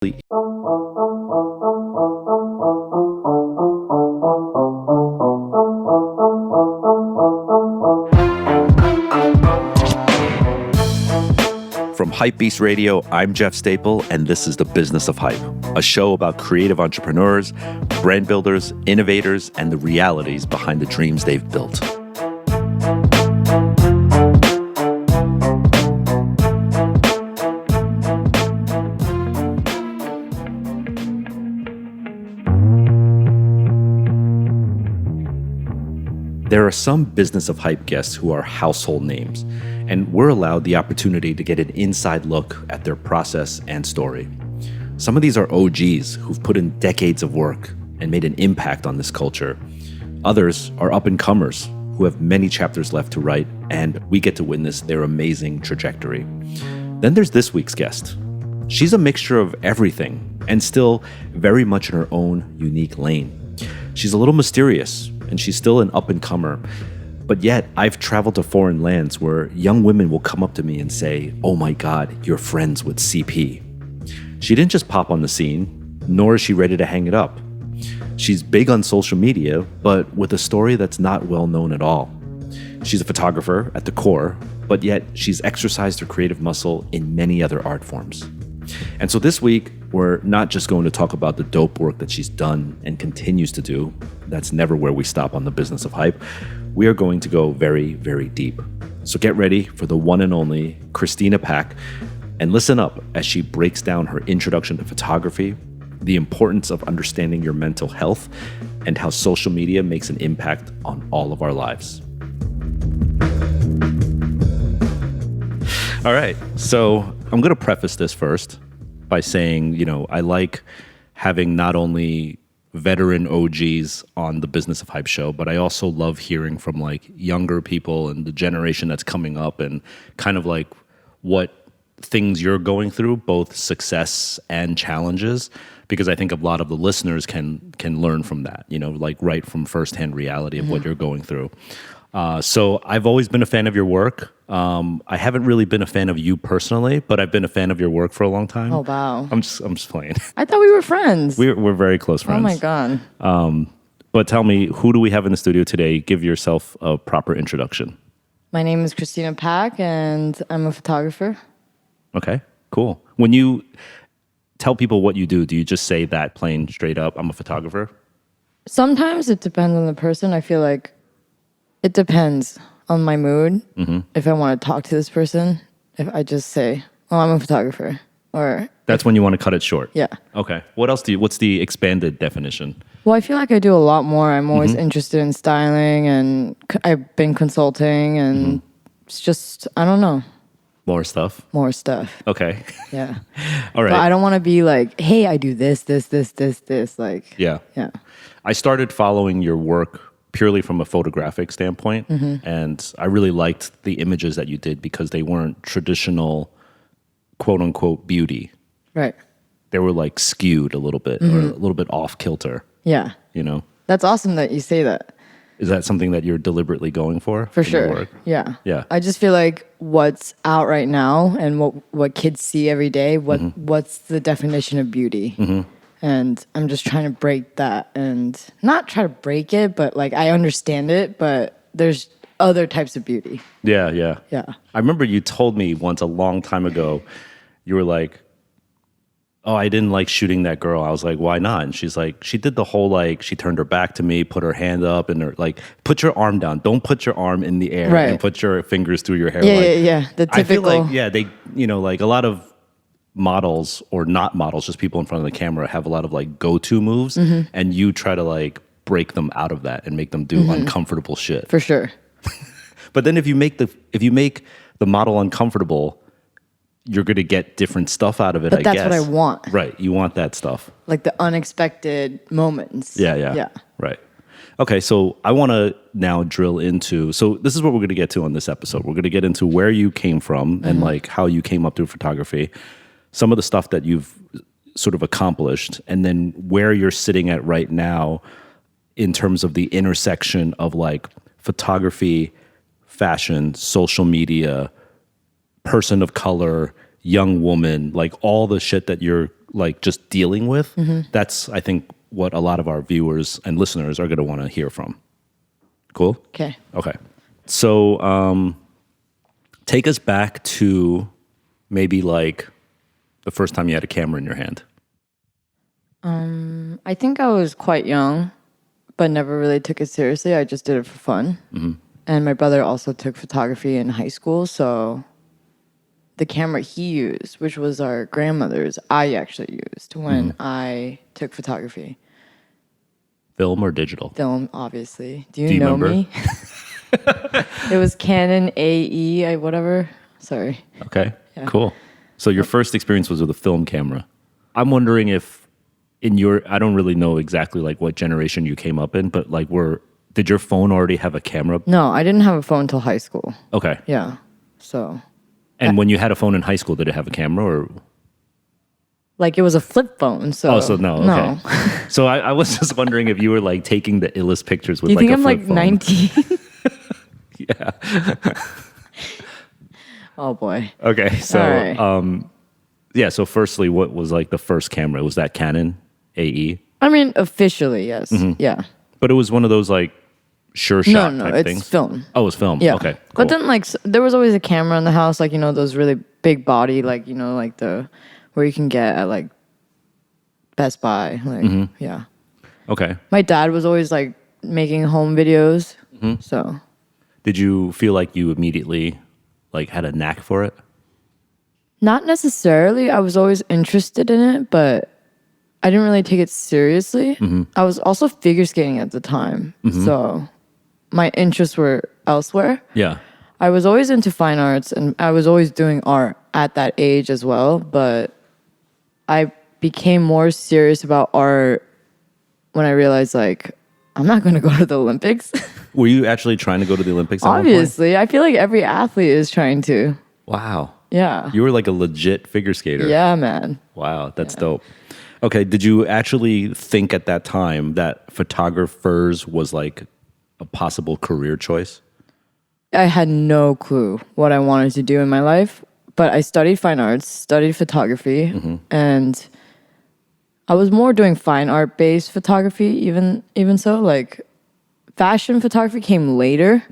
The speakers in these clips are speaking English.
From HYPEBEAST Radio, I'm Jeff Staple, and this is The Business of Hype, a show about creative entrepreneurs, brand builders, innovators, and the realities behind the dreams they've built. There are some Business of Hype guests who are household names, and we're allowed the opportunity to get an inside look at their process and story. Some of these are OGs who've put in decades of work and made an impact on this culture. Others are up-and-comers who have many chapters left to write, and we get to witness their amazing trajectory. Then there's this week's guest. She's a mixture of everything and still very much in her own unique lane. She's a little mysterious, and she's still an up-and-comer. But yet, I've traveled to foreign lands where young women will come up to me and say, "Oh my God, you're friends with CP." She didn't just pop on the scene, nor is she ready to hang it up. She's big on social media, but with a story that's not well known at all. She's a photographer at the core, but yet she's exercised her creative muscle in many other art forms. And so this week, we're not just going to talk about the dope work that she's done and continues to do. That's never where we stop on The Business of Hype. We are going to go very, very deep. So get ready for the one and only Christina Paik, and listen up as she breaks down her introduction to photography, the importance of understanding your mental health, and how social media makes an impact on all of our lives. All right, so I'm going to preface this first by saying, I like having not only veteran OGs on the Business of Hype show, but I also love hearing from younger people and the generation that's coming up, and kind of what things you're going through, both success and challenges, because I think a lot of the listeners can learn from that, right from firsthand reality of what you're going through. So I've always been a fan of your work. I haven't really been a fan of you personally, but I've been a fan of your work for a long time. Oh, wow. I'm just playing. I thought we were friends. We're very close friends. Oh my God. But tell me, who do we have in the studio today? Give yourself a proper introduction. My name is Christina Paik, and I'm a photographer. Okay, cool. When you tell people what you do you just say that plain straight up, I'm a photographer? Sometimes it depends on the person. I feel like it depends on my mood. Mm-hmm. If I want to talk to this person, if I just say, "Oh, I'm a photographer," or that's when you want to cut it short. Yeah. Okay. What else what's the expanded definition? Well, I feel like I do a lot more. I'm always interested in styling, and I've been consulting, and it's just, I don't know. More stuff? More stuff. Okay. Yeah. All right. But I don't want to be like, "Hey, I do this. Like, yeah. Yeah. I started following your work purely from a photographic standpoint. And I really liked the images that you did because they weren't traditional, quote unquote, beauty. Right. They were skewed a little bit or a little bit off kilter. Yeah. That's awesome that you say that. Is that something that you're deliberately going for? For sure. Yeah. Yeah. I just feel like what's out right now and what kids see every day, what's the definition of beauty? And I'm just trying to break that, and not try to break it, but I understand it, but there's other types of beauty. Yeah, yeah. Yeah. I remember you told me once a long time ago, you were like, "Oh, I didn't like shooting that girl." I was like, "Why not?" And she's like, "She did the whole she turned her back to me, put her hand up, and put your arm down. Don't put your arm in the air and put your fingers through your hair." Yeah. The typical. I feel they, a lot of models, or not models, just people in front of the camera, have a lot of go-to moves, and you try to break them out of that and make them do uncomfortable shit. For sure. But then if you make the model uncomfortable, you're going to get different stuff out of it, but I guess. That's what I want. Right. You want that stuff. The unexpected moments. Yeah. Right. Okay, so I want to now drill into, so this is what we're going to get to on this episode. We're going to get into where you came from and how you came up through photography, some of the stuff that you've sort of accomplished, and then where you're sitting at right now in terms of the intersection of photography, fashion, social media, person of color, young woman, all the shit that you're like just dealing with, that's, I think, what a lot of our viewers and listeners are going to want to hear from. Cool? Okay. Okay. So take us back to maybe like the first time you had a camera in your hand. I think I was quite young, but never really took it seriously. I just did it for fun. And my brother also took photography in high school, so the camera he used, which was our grandmother's, I actually used when I took photography. Film or digital? Film, obviously. Do Do you you know remember? me? It was Canon AE, whatever. Sorry. Okay, Yeah. cool. So your first experience was with a film camera. I'm wondering if I don't really know exactly like what generation you came up in, but like did your phone already have a camera? No, I didn't have a phone until high school. Okay. Yeah. So, And when you had a phone in high school, did it have a camera or? like, it was a flip phone. So, Oh, so no. Okay. So I was just wondering if you were like taking the illest pictures with Do you like think a I'm flip like phone. 19? Yeah. Oh, boy. Okay. So, All right. yeah. So firstly, what was like the first camera? Was that Canon AE? I mean, officially, yes. Yeah. But it was one of those like sure shot No, type it's things? film. Oh, it was film. Yeah. Okay. Cool. But then, like, there was always a camera in the house, like, you know, those really big body, like, you know, like where you can get at, like, Best Buy. Like, yeah. Okay. My dad was always, like, making home videos. So, Did you feel like you immediately like had a knack for it? not necessarily. I was always interested in it, but I didn't really take it seriously. I was also figure skating at the time. So, my interests were elsewhere. Yeah. I was always into fine arts and I was always doing art at that age as well, but I became more serious about art when I realized, like, I'm not going to go to the Olympics. Were you actually trying to go to the Olympics at one point? Obviously, I feel like every athlete is trying to. Wow. Yeah. You were like a legit figure skater. Yeah, man. Wow, that's dope. Okay, did you actually think at that time that photographers was like a possible career choice? I had no clue what I wanted to do in my life, but I studied fine arts, studied photography, and I was more doing fine art based photography even so, like fashion photography came later.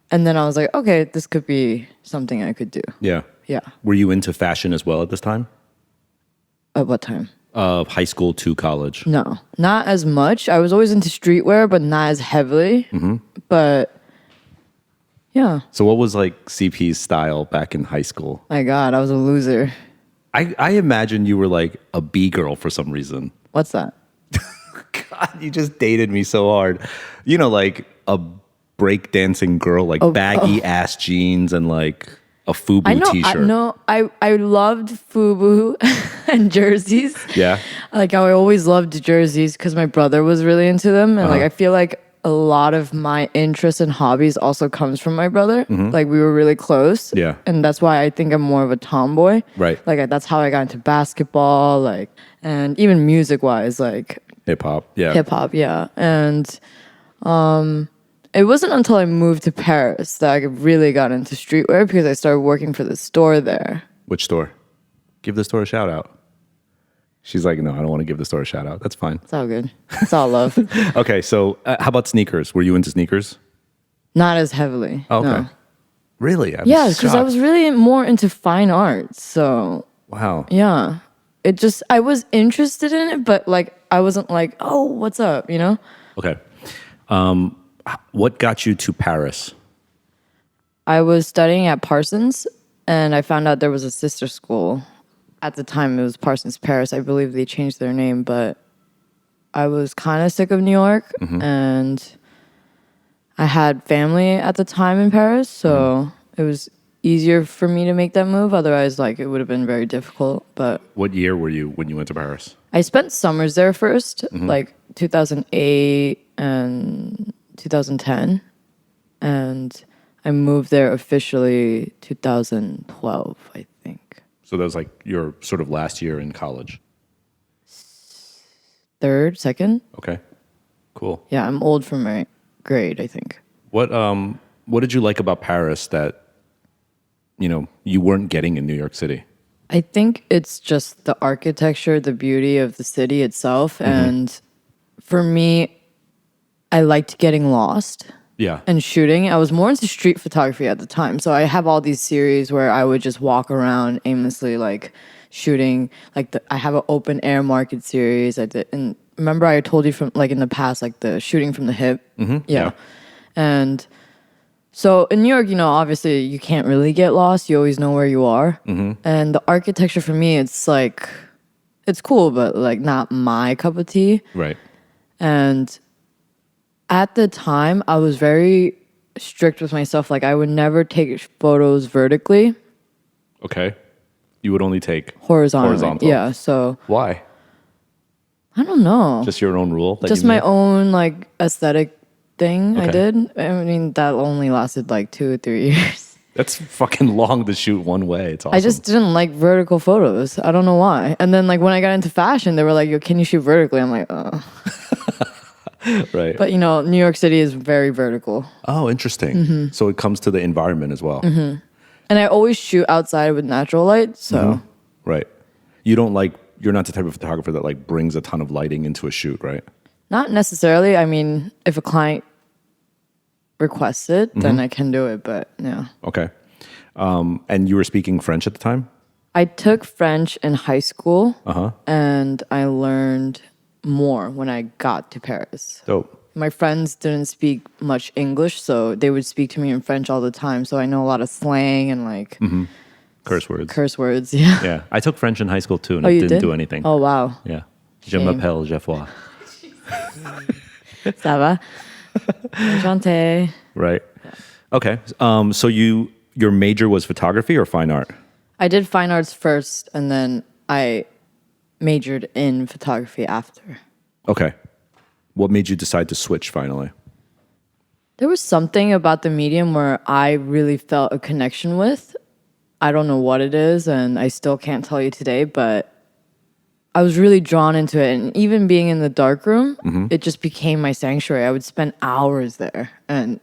And then I was like, okay, this could be something I could do. Yeah. Yeah. Were you into fashion as well at this time? At what time? High school to college. No, not as much. I was always into streetwear, but not as heavily. But yeah, So what was like CP's style back in high school? my God, I was a loser. I imagine you were like a B girl for some reason. What's that? God, you just dated me so hard. You know, like a breakdancing girl, like baggy ass jeans and like a FUBU I know. t-shirt. I loved FUBU and jerseys. Yeah. Like I always loved jerseys because my brother was really into them, and like I feel like a lot of my interests and hobbies also comes from my brother. Like we were really close. Yeah. And that's why I think I'm more of a tomboy. Right. Like that's how I got into basketball, like, and even music wise, like Hip hop. Yeah. hip hop, yeah. And it wasn't until I moved to Paris that I really got into streetwear because I started working for the store there. Which store? Give the store a shout out. She's like, no, I don't want to give the store a shout out. That's fine. It's all good. It's all love. Okay, so how about sneakers? Were you into sneakers? Not as heavily. Oh, okay. No. Really? I'm Yeah, because I shocked. was really more into fine arts. So Wow. yeah, I was interested in it, but like I wasn't like, oh, what's up, you know? Okay. What got you to Paris? I was studying at Parsons, and I found out there was a sister school. At the time, it was Parsons Paris. I believe they changed their name, but I was kind of sick of New York, and I had family at the time in Paris, so it was easier for me to make that move. Otherwise, like it would have been very difficult. But What year were you when you went to Paris? I spent summers there first, like 2008 and 2010, and I moved there officially 2012, I think. So that was like your sort of last year in college. Third, second? Okay. Cool. Yeah, I'm old for my grade, I think. What did you like about Paris that you weren't getting in New York City? I think it's just the architecture, the beauty of the city itself. And for me, I liked getting lost Yeah. and shooting. I was more into street photography at the time. So I have all these series where I would just walk around aimlessly, like shooting. Like I have an open air market series I did. And remember I told you from like in the past, like the shooting from the hip. Yeah. And so in New York, obviously you can't really get lost. You always know where you are. And the architecture for me, it's like, it's cool, but like not my cup of tea. Right. And at the time, I was very strict with myself. Like I would never take photos vertically. Okay. You would only take Horizontally. Yeah. So why? I don't know. Just your own rule? Just my own like aesthetic thing I Okay. did. I mean, that only lasted like 2 or 3 years. That's fucking long to shoot one way. It's awesome. I just didn't like vertical photos. I don't know why. And then like when I got into fashion, they were like, "Yo, can you shoot vertically?" I'm like, "Oh." Right. But New York City is very vertical. Oh, interesting. So it comes to the environment as well. And I always shoot outside with natural light, so Right. You're not the type of photographer that like brings a ton of lighting into a shoot, right? not necessarily. I mean, if a client requests it, then I can do it, but yeah. Okay. And you were speaking French at the time? I took French in high school, and I learned more when I got to Paris. Dope. My friends didn't speak much English, so they would speak to me in French all the time. So I know a lot of slang and like Curse words. curse words. Yeah. Yeah. I took French in high school too, and Oh, it you didn't did? do anything. Oh wow. Yeah. Je Shame. m'appelle Geoffroy. Ça va? Enchanté. Right. Okay. So your major was photography or fine art? I did fine arts first, and then I majored in photography after. Okay. What made you decide to switch finally? There was something about the medium where I really felt a connection with. I don't know what it is, and I still can't tell you today, but I was really drawn into it. And even being in the darkroom, it just became my sanctuary. I would spend hours there, and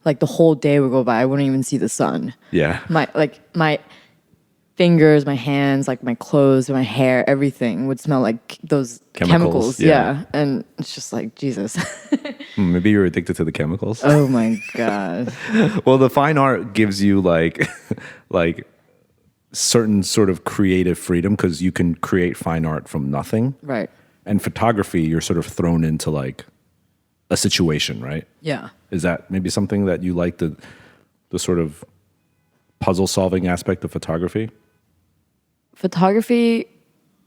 like the whole day would go by. I wouldn't even see the sun. Yeah. My fingers, my hands, like my clothes, my hair, everything would smell like those chemicals. Yeah. And it's just like, Jesus. Maybe you're addicted to the chemicals. Oh my God. Well, the fine art gives you like certain sort of creative freedom because you can create fine art from nothing. Right. And photography, you're sort of thrown into like a situation, right? Yeah. Is that maybe something that you like, the sort of puzzle solving aspect of photography? Photography,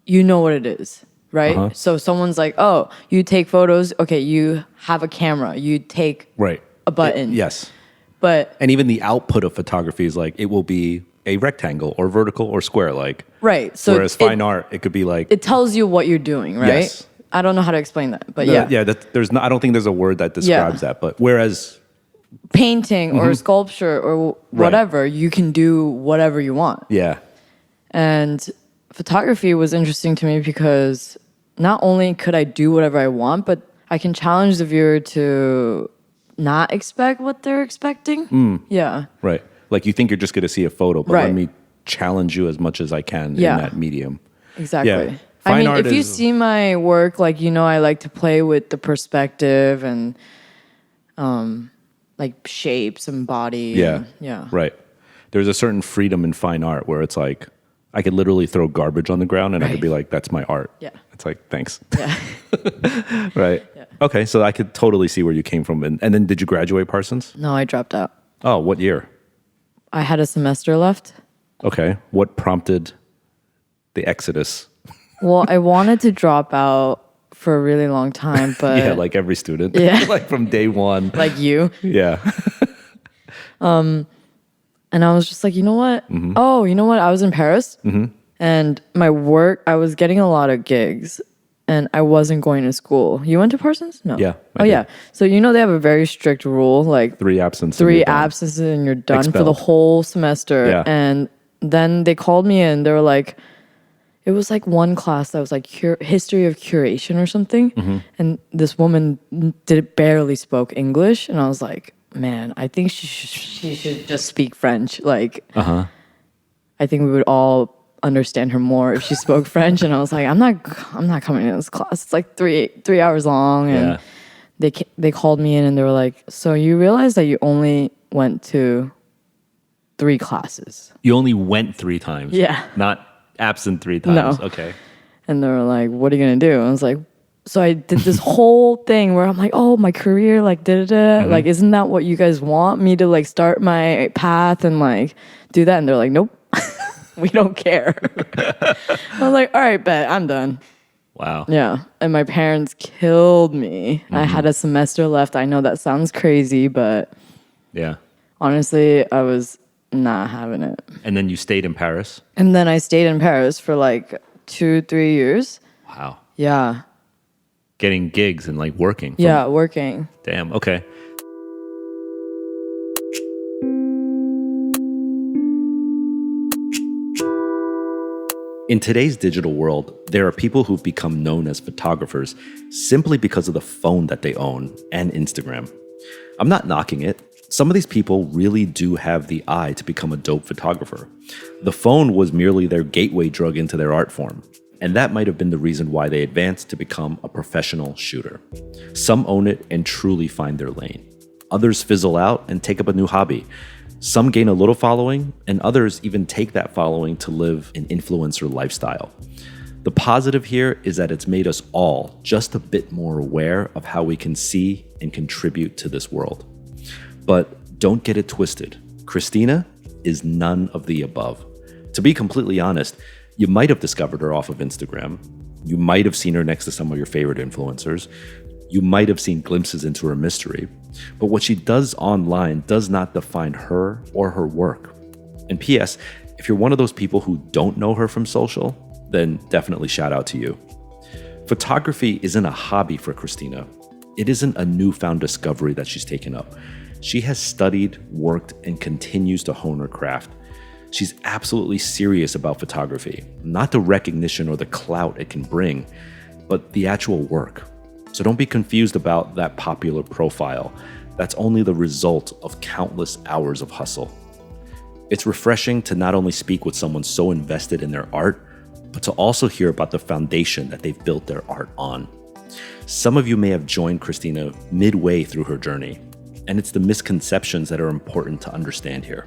you know what it is, right? So someone's like, "Oh, you take photos. Okay, you have a camera. You take Right. a button." Yes. But And even the output of photography is like, it will be a rectangle or vertical or square, like. right. So Whereas fine art, it could be like. it tells you what you're doing, right? Yes. I don't know how to explain that, but Yeah. yeah. I don't think there's a word that describes that. But whereas. Painting or sculpture or whatever, you can do whatever you want. Yeah. And photography was interesting to me because not only could I do whatever I want, but I can challenge the viewer to not expect what they're expecting. Yeah. Right. Like you think you're just going to see a photo, but let Right. me challenge you as much as I can Yeah. in that medium. Exactly. Yeah. I Fine mean, art if you is- see my work, like, I like to play with the perspective and like shapes and body. Yeah. And, yeah. Right. There's a certain freedom in fine art where it's like, I could literally throw garbage on the ground and I could Right. be like, that's my art. Yeah. It's like, thanks. Yeah. Right. Yeah. Okay. So I could totally see where you came from. And then did you graduate Parsons? No, I dropped out. Oh, what year? I had a semester left. Okay. What prompted the exodus? Well, I wanted to drop out for a really long time, but Yeah, like every student. Yeah. Like from day one. like you. Yeah. And I was just like, you know what? Oh, you know what? I was in Paris and my work, I was getting a lot of gigs and I wasn't going to school. You went to Parsons? No. Yeah, Oh, I did. yeah. So, they have a very strict rule, like 3 absences. and three you're done. absences and you're done for the Expelled. whole semester. Yeah. And then they called me in. They were like, it was like one class that was like history of curation or something. And this woman barely spoke English. And I was like, man, I think she should just speak French. Like, I think we would all understand her more if she spoke French. And I was like, I'm not coming to this class. It's like 3 hours long. And they called me in and they were like, so you realize that you only went to 3 classes. You only went 3 times. Yeah. Not absent 3 times. No. Okay. And they were like, what are you going to do? And I was like, so I did this whole thing where I'm like, oh, my career, like, like, isn't that what you guys want me to, like, start my path and, like, do that? And they're like, nope, we don't care. I was like, all right, bet, I'm done. Wow. Yeah. And my parents killed me. I had a semester left. I know that sounds crazy, but yeah, honestly, I was not having it. And then you stayed in Paris? And then I stayed in Paris for like 2-3 years. Wow. Yeah. Getting gigs and like working. Yeah, working. Damn. Okay. In today's digital world, there are people who've become known as photographers simply because of the phone that they own and Instagram. I'm not knocking it. Some of these people really do have the eye to become a dope photographer. The phone was merely their gateway drug into their art form, and that might have been the reason why they advanced to become a professional shooter. Some own it and truly find their lane. Others fizzle out and take up a new hobby. Some gain a little following, and others even take that following to live an influencer lifestyle. The positive here is that it's made us all just a bit more aware of how we can see and contribute to this world. But don't get it twisted. Christina is none of the above. To be completely honest, you might have discovered her off of Instagram. You might have seen her next to some of your favorite influencers. You might have seen glimpses into her mystery. But what she does online does not define her or her work. And P.S., if you're one of those people who don't know her from social, then definitely shout out to you. Photography isn't a hobby for Christina. It isn't a newfound discovery that she's taken up. She has studied, worked, and continues to hone her craft. She's absolutely serious about photography, not the recognition or the clout it can bring, but the actual work. So don't be confused about that popular profile. That's only the result of countless hours of hustle. It's refreshing to not only speak with someone so invested in their art, but to also hear about the foundation that they've built their art on. Some of you may have joined Christina midway through her journey, and it's the misconceptions that are important to understand here.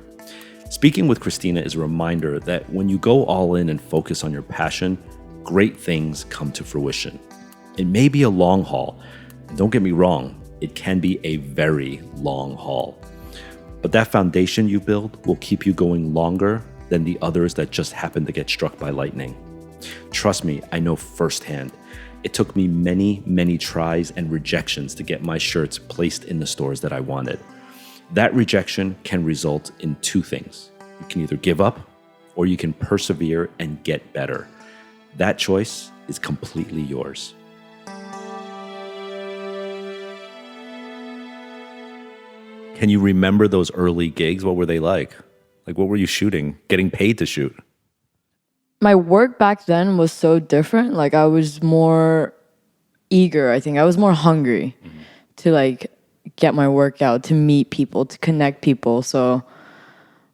Speaking with Christina is a reminder that when you go all in and focus on your passion, great things come to fruition. It may be a long haul, and don't get me wrong, it can be a very long haul. But that foundation you build will keep you going longer than the others that just happen to get struck by lightning. Trust me, I know firsthand. It took me many, many tries and rejections to get my shirts placed in the stores that I wanted. That rejection can result in 2 things. You can either give up or you can persevere and get better. That choice is completely yours. Can you remember those early gigs? What were they like? Like, what were you shooting? Getting paid to shoot? My work back then was so different. Like, I was more eager, I think. I was more hungry to, like, get my work out, to meet people, to connect people. So,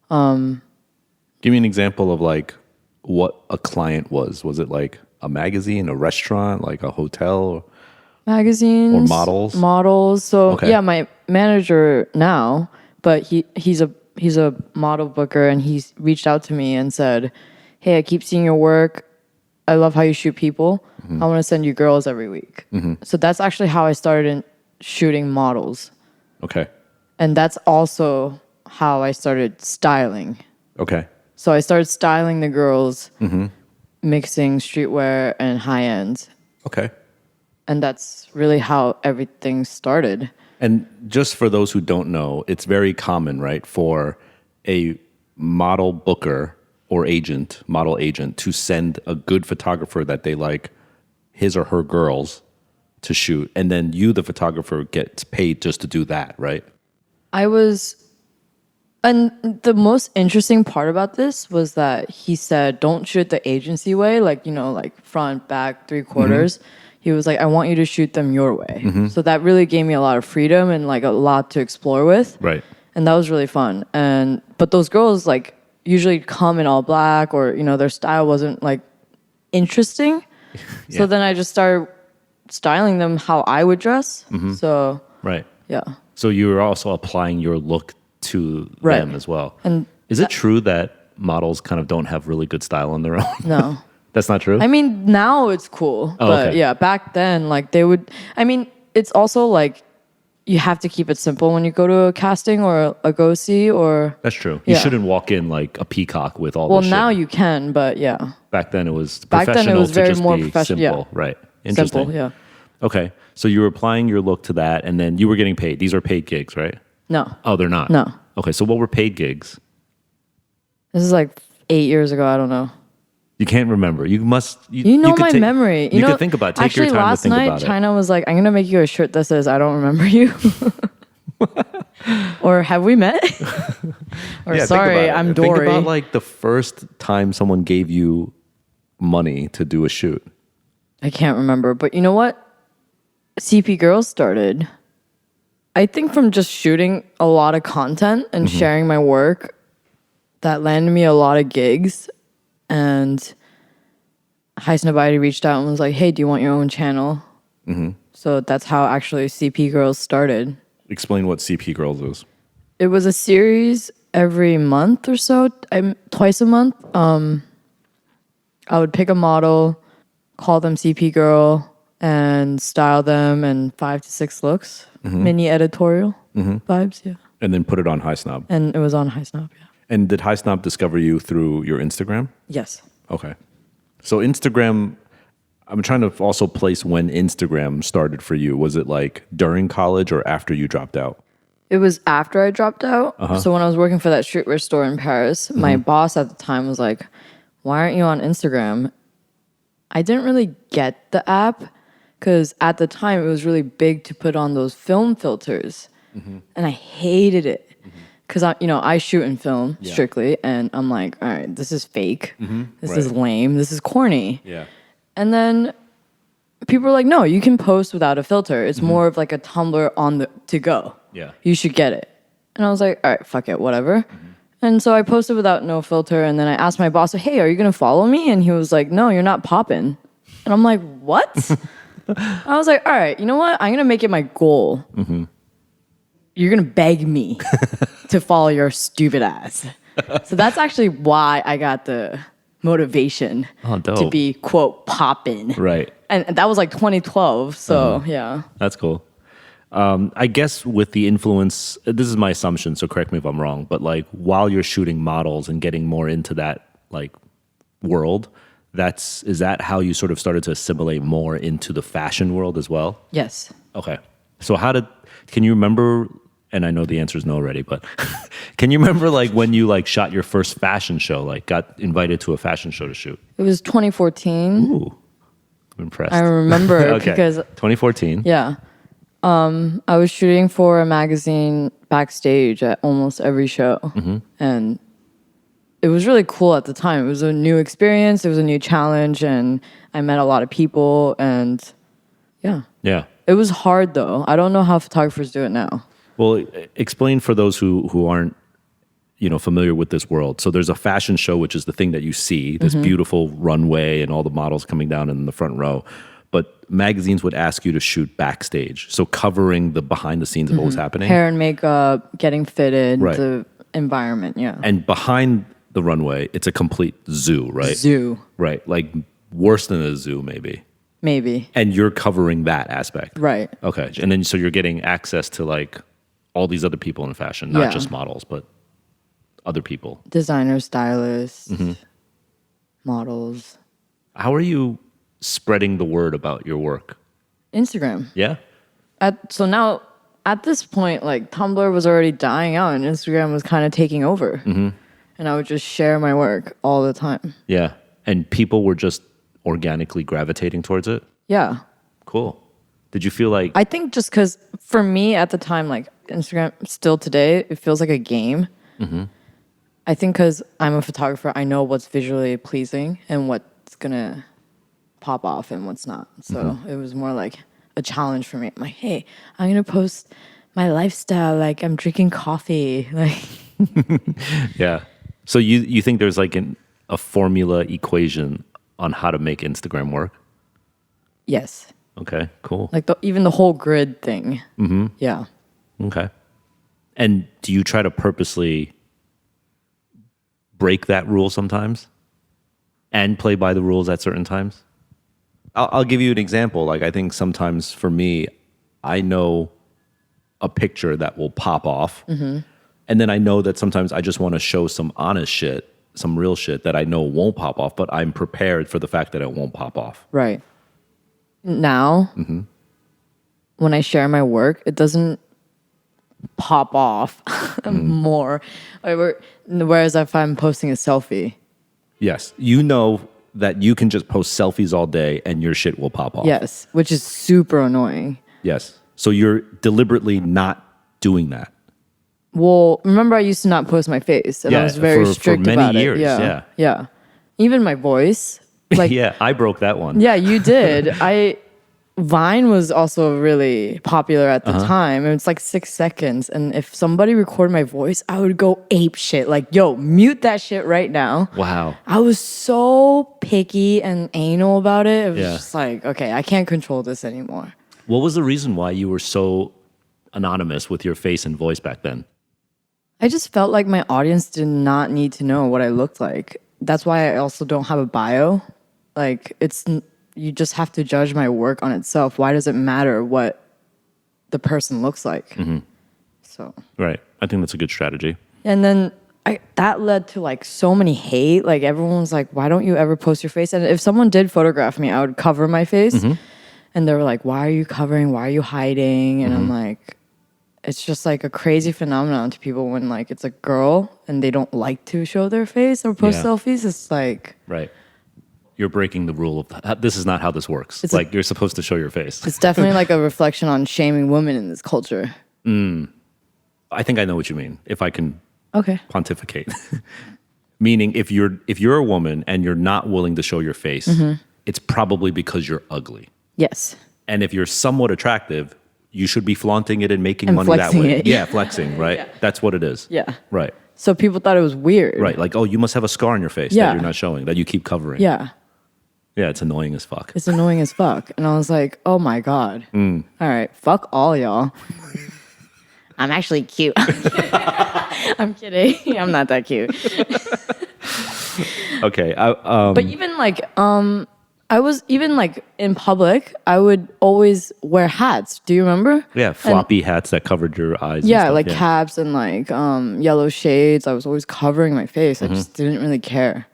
give me an example of, like, what a client was. Was it, like, a magazine, a restaurant, like a hotel? Magazines. Or models? Models. So, okay. Yeah, my manager now, but he's a model booker, and he's reached out to me and said, hey, I keep seeing your work. I love how you shoot people. I want to send you girls every week. So that's actually how I started in shooting models. Okay. And that's also how I started styling. Okay. So I started styling the girls, mixing streetwear and high-end. Okay. And that's really how everything started. And just for those who don't know, it's very common, right, for a model booker or agent, model agent, to send a good photographer that they like, his or her girls, to shoot. And then you, the photographer, gets paid just to do that, right? And the most interesting part about this was that he said, don't shoot the agency way, like, you know, like front, back, 3/4. He was like, I want you to shoot them your way. So that really gave me a lot of freedom and like a lot to explore with. Right. And that was really fun. But those girls, like, usually come in all black, or their style wasn't like interesting. So then I just started styling them how I would dress. So Right. yeah. So you were also applying your look to Right. them as well. And is it true that models kind of don't have really good style on their own? No. That's not true? I mean, now it's cool. Oh, but okay. yeah, back then, like they would, I mean, it's also like you have to keep it simple when you go to a casting or a go-see or. That's true. You Yeah. shouldn't walk in like a peacock with all Well, the shit. now you can, but yeah. Back then it was Back then professional it was to very just more be professional. simple. Yeah. Right. Interesting. Simple, yeah. Okay. So you were applying your look to that and then you were getting paid. These are paid gigs, right? No. Oh, they're not? No. Okay. So what were paid gigs? This is like 8 years ago. I don't know. You can't remember. You must. You know could my memory. You could think about it. Take actually, your time last to think night, about it. China was like, I'm going to make you a shirt that says, I don't remember you. Or have we met? Or Yeah, sorry, think about I'm it. Dory. Think about like the first time someone gave you money to do a shoot. I can't remember. But you know what? CP Girls started, I think, from just shooting a lot of content and sharing my work. That landed me a lot of gigs. And HYPEBEAST reached out and was like, hey, do you want your own channel? So that's how actually CP Girls started. Explain what CP Girls is. It was a series every month or so, twice a month. I would pick a model, call them CP Girl, and style them in 5 to 6 looks. Mini editorial vibes, yeah. And then put it on High Snob. And it was on High Snob, yeah. And did High Snob discover you through your Instagram? Yes. Okay. So Instagram, I'm trying to also place when Instagram started for you. Was it like during college or after you dropped out? It was after I dropped out. So when I was working for that streetwear store in Paris, my boss at the time was like, why aren't you on Instagram? I didn't really get the app because at the time it was really big to put on those film filters. And I hated it. Because I shoot in film strictly, and I'm like, all right, this is fake. This is lame. This is corny. Yeah. And then people were like, no, you can post without a filter. It's more of like a Tumblr on the to go. Yeah. You should get it. And I was like, all right, fuck it, whatever. And so I posted without no filter, and then I asked my boss, hey, are you gonna follow me? And he was like, no, you're not popping. And I'm like, what? I was like, all right, you know what? I'm gonna make it my goal. You're gonna beg me to follow your stupid ass. So that's actually why I got the motivation to be, quote, poppin'. Right. And that was like 2012. So yeah. That's cool. I guess with the influence, this is my assumption, so correct me if I'm wrong, but like while you're shooting models and getting more into that like world, is that how you sort of started to assimilate more into the fashion world as well? Yes. Okay. So can you remember, and I know the answer is no already, but can you remember like when you like shot your first fashion show, like got invited to a fashion show to shoot? It was 2014. Ooh, I'm impressed. I remember Okay. because 2014. yeah. I was shooting for a magazine backstage at almost every show. And it was really cool at the time. It was a new experience. It was a new challenge. And I met a lot of people. And yeah. Yeah. It was hard, though. I don't know how photographers do it now. Well, explain for those who aren't, familiar with this world. So there's a fashion show, which is the thing that you see, this beautiful runway and all the models coming down in the front row. But magazines would ask you to shoot backstage, so covering the behind the scenes of what was happening. Hair and makeup, getting fitted, Right. the environment, yeah. And behind the runway, it's a complete zoo, right? Zoo, Right, like worse than a zoo, maybe. maybe. And you're covering that aspect. Right. Okay, and then so you're getting access to like all these other people in fashion, not Yeah. just models, but other people. Designers, stylists, models. How are you spreading the word about your work? Instagram. Yeah? So now, at this point, like Tumblr was already dying out and Instagram was kind of taking over. And I would just share my work all the time. Yeah. And people were just organically gravitating towards it? Yeah. Cool. Did you feel like... I think just because for me at the time, like Instagram, still today, it feels like a game. I think because I'm a photographer, I know what's visually pleasing and what's going to pop off and what's not. So it was more like a challenge for me. I'm like, hey, I'm going to post my lifestyle. Like I'm drinking coffee. Like, Yeah. So you think there's like a formula equation on how to make Instagram work? Yes. Okay, cool. Like even the whole grid thing. Mm-hmm. Yeah. Okay. And do you try to purposely break that rule sometimes and play by the rules at certain times? I'll give you an example. Like, I think sometimes for me, I know a picture that will pop off. Mm-hmm. And then I know that sometimes I just want to show some honest shit, some real shit that I know won't pop off, but I'm prepared for the fact that it won't pop off. Right. Now, when I share my work, it doesn't pop off more. Whereas if I'm posting a selfie. Yes. You know that you can just post selfies all day and your shit will pop off. Yes, which is super annoying. Yes. So you're deliberately not doing that. Well, remember I used to not post my face, and I was very strict for many about years, it. Yeah. Even my voice. Like, yeah, I broke that one. Yeah, you did. Vine was also really popular at the time. It was like 6 seconds, and if somebody recorded my voice, I would go ape shit. Like, yo, mute that shit right now. Wow. I was so picky and anal about it. It was just like, okay, I can't control this anymore. What was the reason why you were so anonymous with your face and voice back then? I just felt like my audience did not need to know what I looked like. That's why I also don't have a bio. Like, you just have to judge my work on itself. Why does it matter what the person looks like? Mm-hmm. So right, I think that's a good strategy. And then that led to like so many hate. Like, everyone was like, "Why don't you ever post your face?" And if someone did photograph me, I would cover my face, and they were like, "Why are you covering? Why are you hiding?" And I'm like, it's just like a crazy phenomenon to people when like it's a girl and they don't like to show their face or post selfies. It's like, right. You're breaking the rule of this is not how this works. It's like you're supposed to show your face. It's definitely like a reflection on shaming women in this culture. I think I know what you mean. If I can pontificate. Meaning if you're a woman and you're not willing to show your face, it's probably because you're ugly. Yes. And if you're somewhat attractive, you should be flaunting it and making money that way. It. Yeah, flexing, right? Yeah. That's what it is. Yeah. Right. So people thought it was weird. Right. Like, oh, you must have a scar on your face that you're not showing, that you keep covering. Yeah. Yeah, it's annoying as fuck. It's annoying as fuck. And I was like, oh my God. All right, fuck all y'all. I'm actually cute. I'm kidding. I'm not that cute. Okay. But even like, I was even like in public, I would always wear hats. Do you remember? Yeah, floppy hats that covered your eyes. Yeah, and stuff. like caps and like yellow shades. I was always covering my face. I just didn't really care.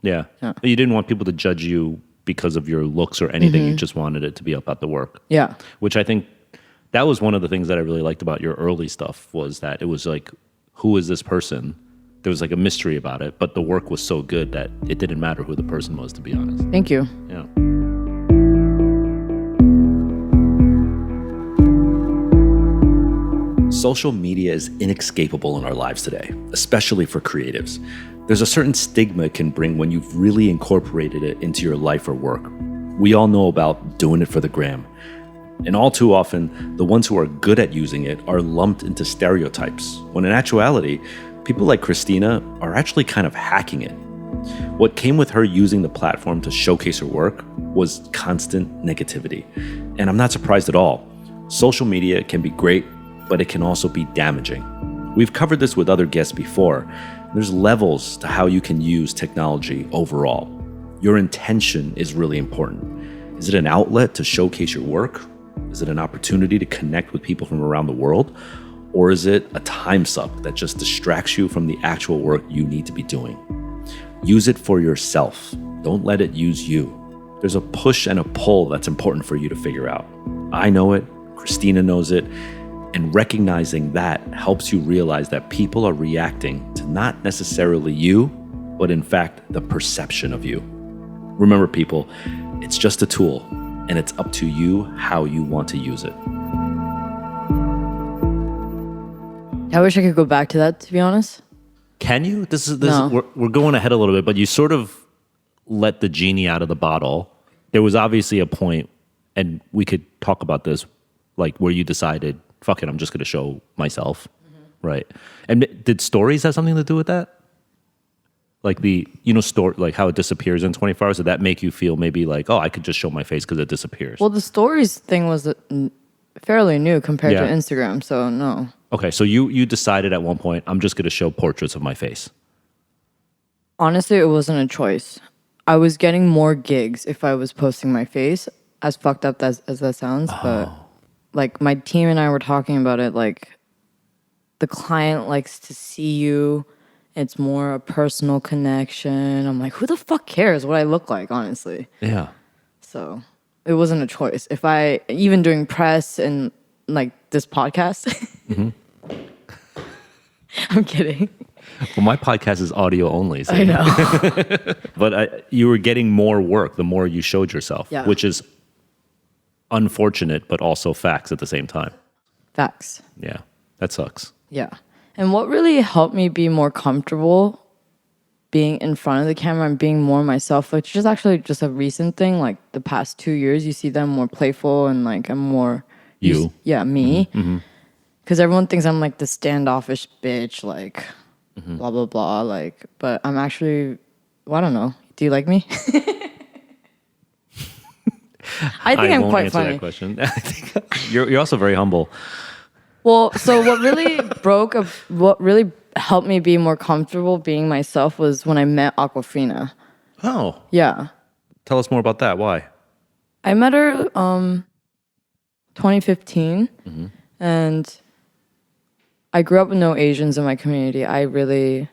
Yeah. You didn't want people to judge you because of your looks or anything. You just wanted it to be about the work. Yeah. Which I think that was one of the things that I really liked about your early stuff was that it was like, who is this person? There was like a mystery about it, but the work was so good that it didn't matter who the person was, to be honest. Thank you. Yeah. Social media is inescapable in our lives today, especially for creatives. There's a certain stigma it can bring when you've really incorporated it into your life or work. We all know about doing it for the gram. And all too often, the ones who are good at using it are lumped into stereotypes, when in actuality, people like Christina are actually kind of hacking it. What came with her using the platform to showcase her work was constant negativity. And I'm not surprised at all. Social media can be great, but it can also be damaging. We've covered this with other guests before. There's levels to how you can use technology overall. Your intention is really important. Is it an outlet to showcase your work? Is it an opportunity to connect with people from around the world? Or is it a time suck that just distracts you from the actual work you need to be doing? Use it for yourself. Don't let it use you. There's a push and a pull that's important for you to figure out. I know it, Christina knows it, and recognizing that helps you realize that people are reacting to not necessarily you, but in fact, the perception of you. Remember, people, it's just a tool, and it's up to you how you want to use it. I wish I could go back to that, to be honest. Can you? No. We're going ahead a little bit, but you sort of let the genie out of the bottle. There was obviously a point, and we could talk about this, like where you decided, fuck it, I'm just going to show myself, right? And did stories have something to do with that? Like the, store, like how it disappears in 24 hours? Did that make you feel maybe like, oh, I could just show my face because it disappears? Well, the stories thing was fairly new compared to Yeah. Instagram, so no. Okay, so you decided at one point, I'm just going to show portraits of my face. Honestly, it wasn't a choice. I was getting more gigs if I was posting my face, as fucked up as that sounds. But like my team and I were talking about it, like the client likes to see you. It's more a personal connection. I'm like, who the fuck cares what I look like, honestly? Yeah. So it wasn't a choice. If I, even doing press and like this podcast, I'm kidding. Well, my podcast is audio only. So. I know. But you were getting more work the more you showed yourself, Yeah. which is unfortunate, but also facts at the same time. Facts. Yeah, that sucks. Yeah. And what really helped me be more comfortable being in front of the camera and being more myself, which is actually just a recent thing, like the past 2 years, you see them more playful and like I'm more... You? Yeah, me. Because everyone thinks I'm like the standoffish bitch, like blah, blah, blah. Like, but I'm actually, well, I don't know. Do you like me? I think I'm won't quite answer funny. that question. I think you're also very humble. Well, so what really helped me be more comfortable being myself was when I met Aquafina. Oh, Yeah. tell us more about that. Why? I met her 2015 and I grew up with no Asians in my community. I really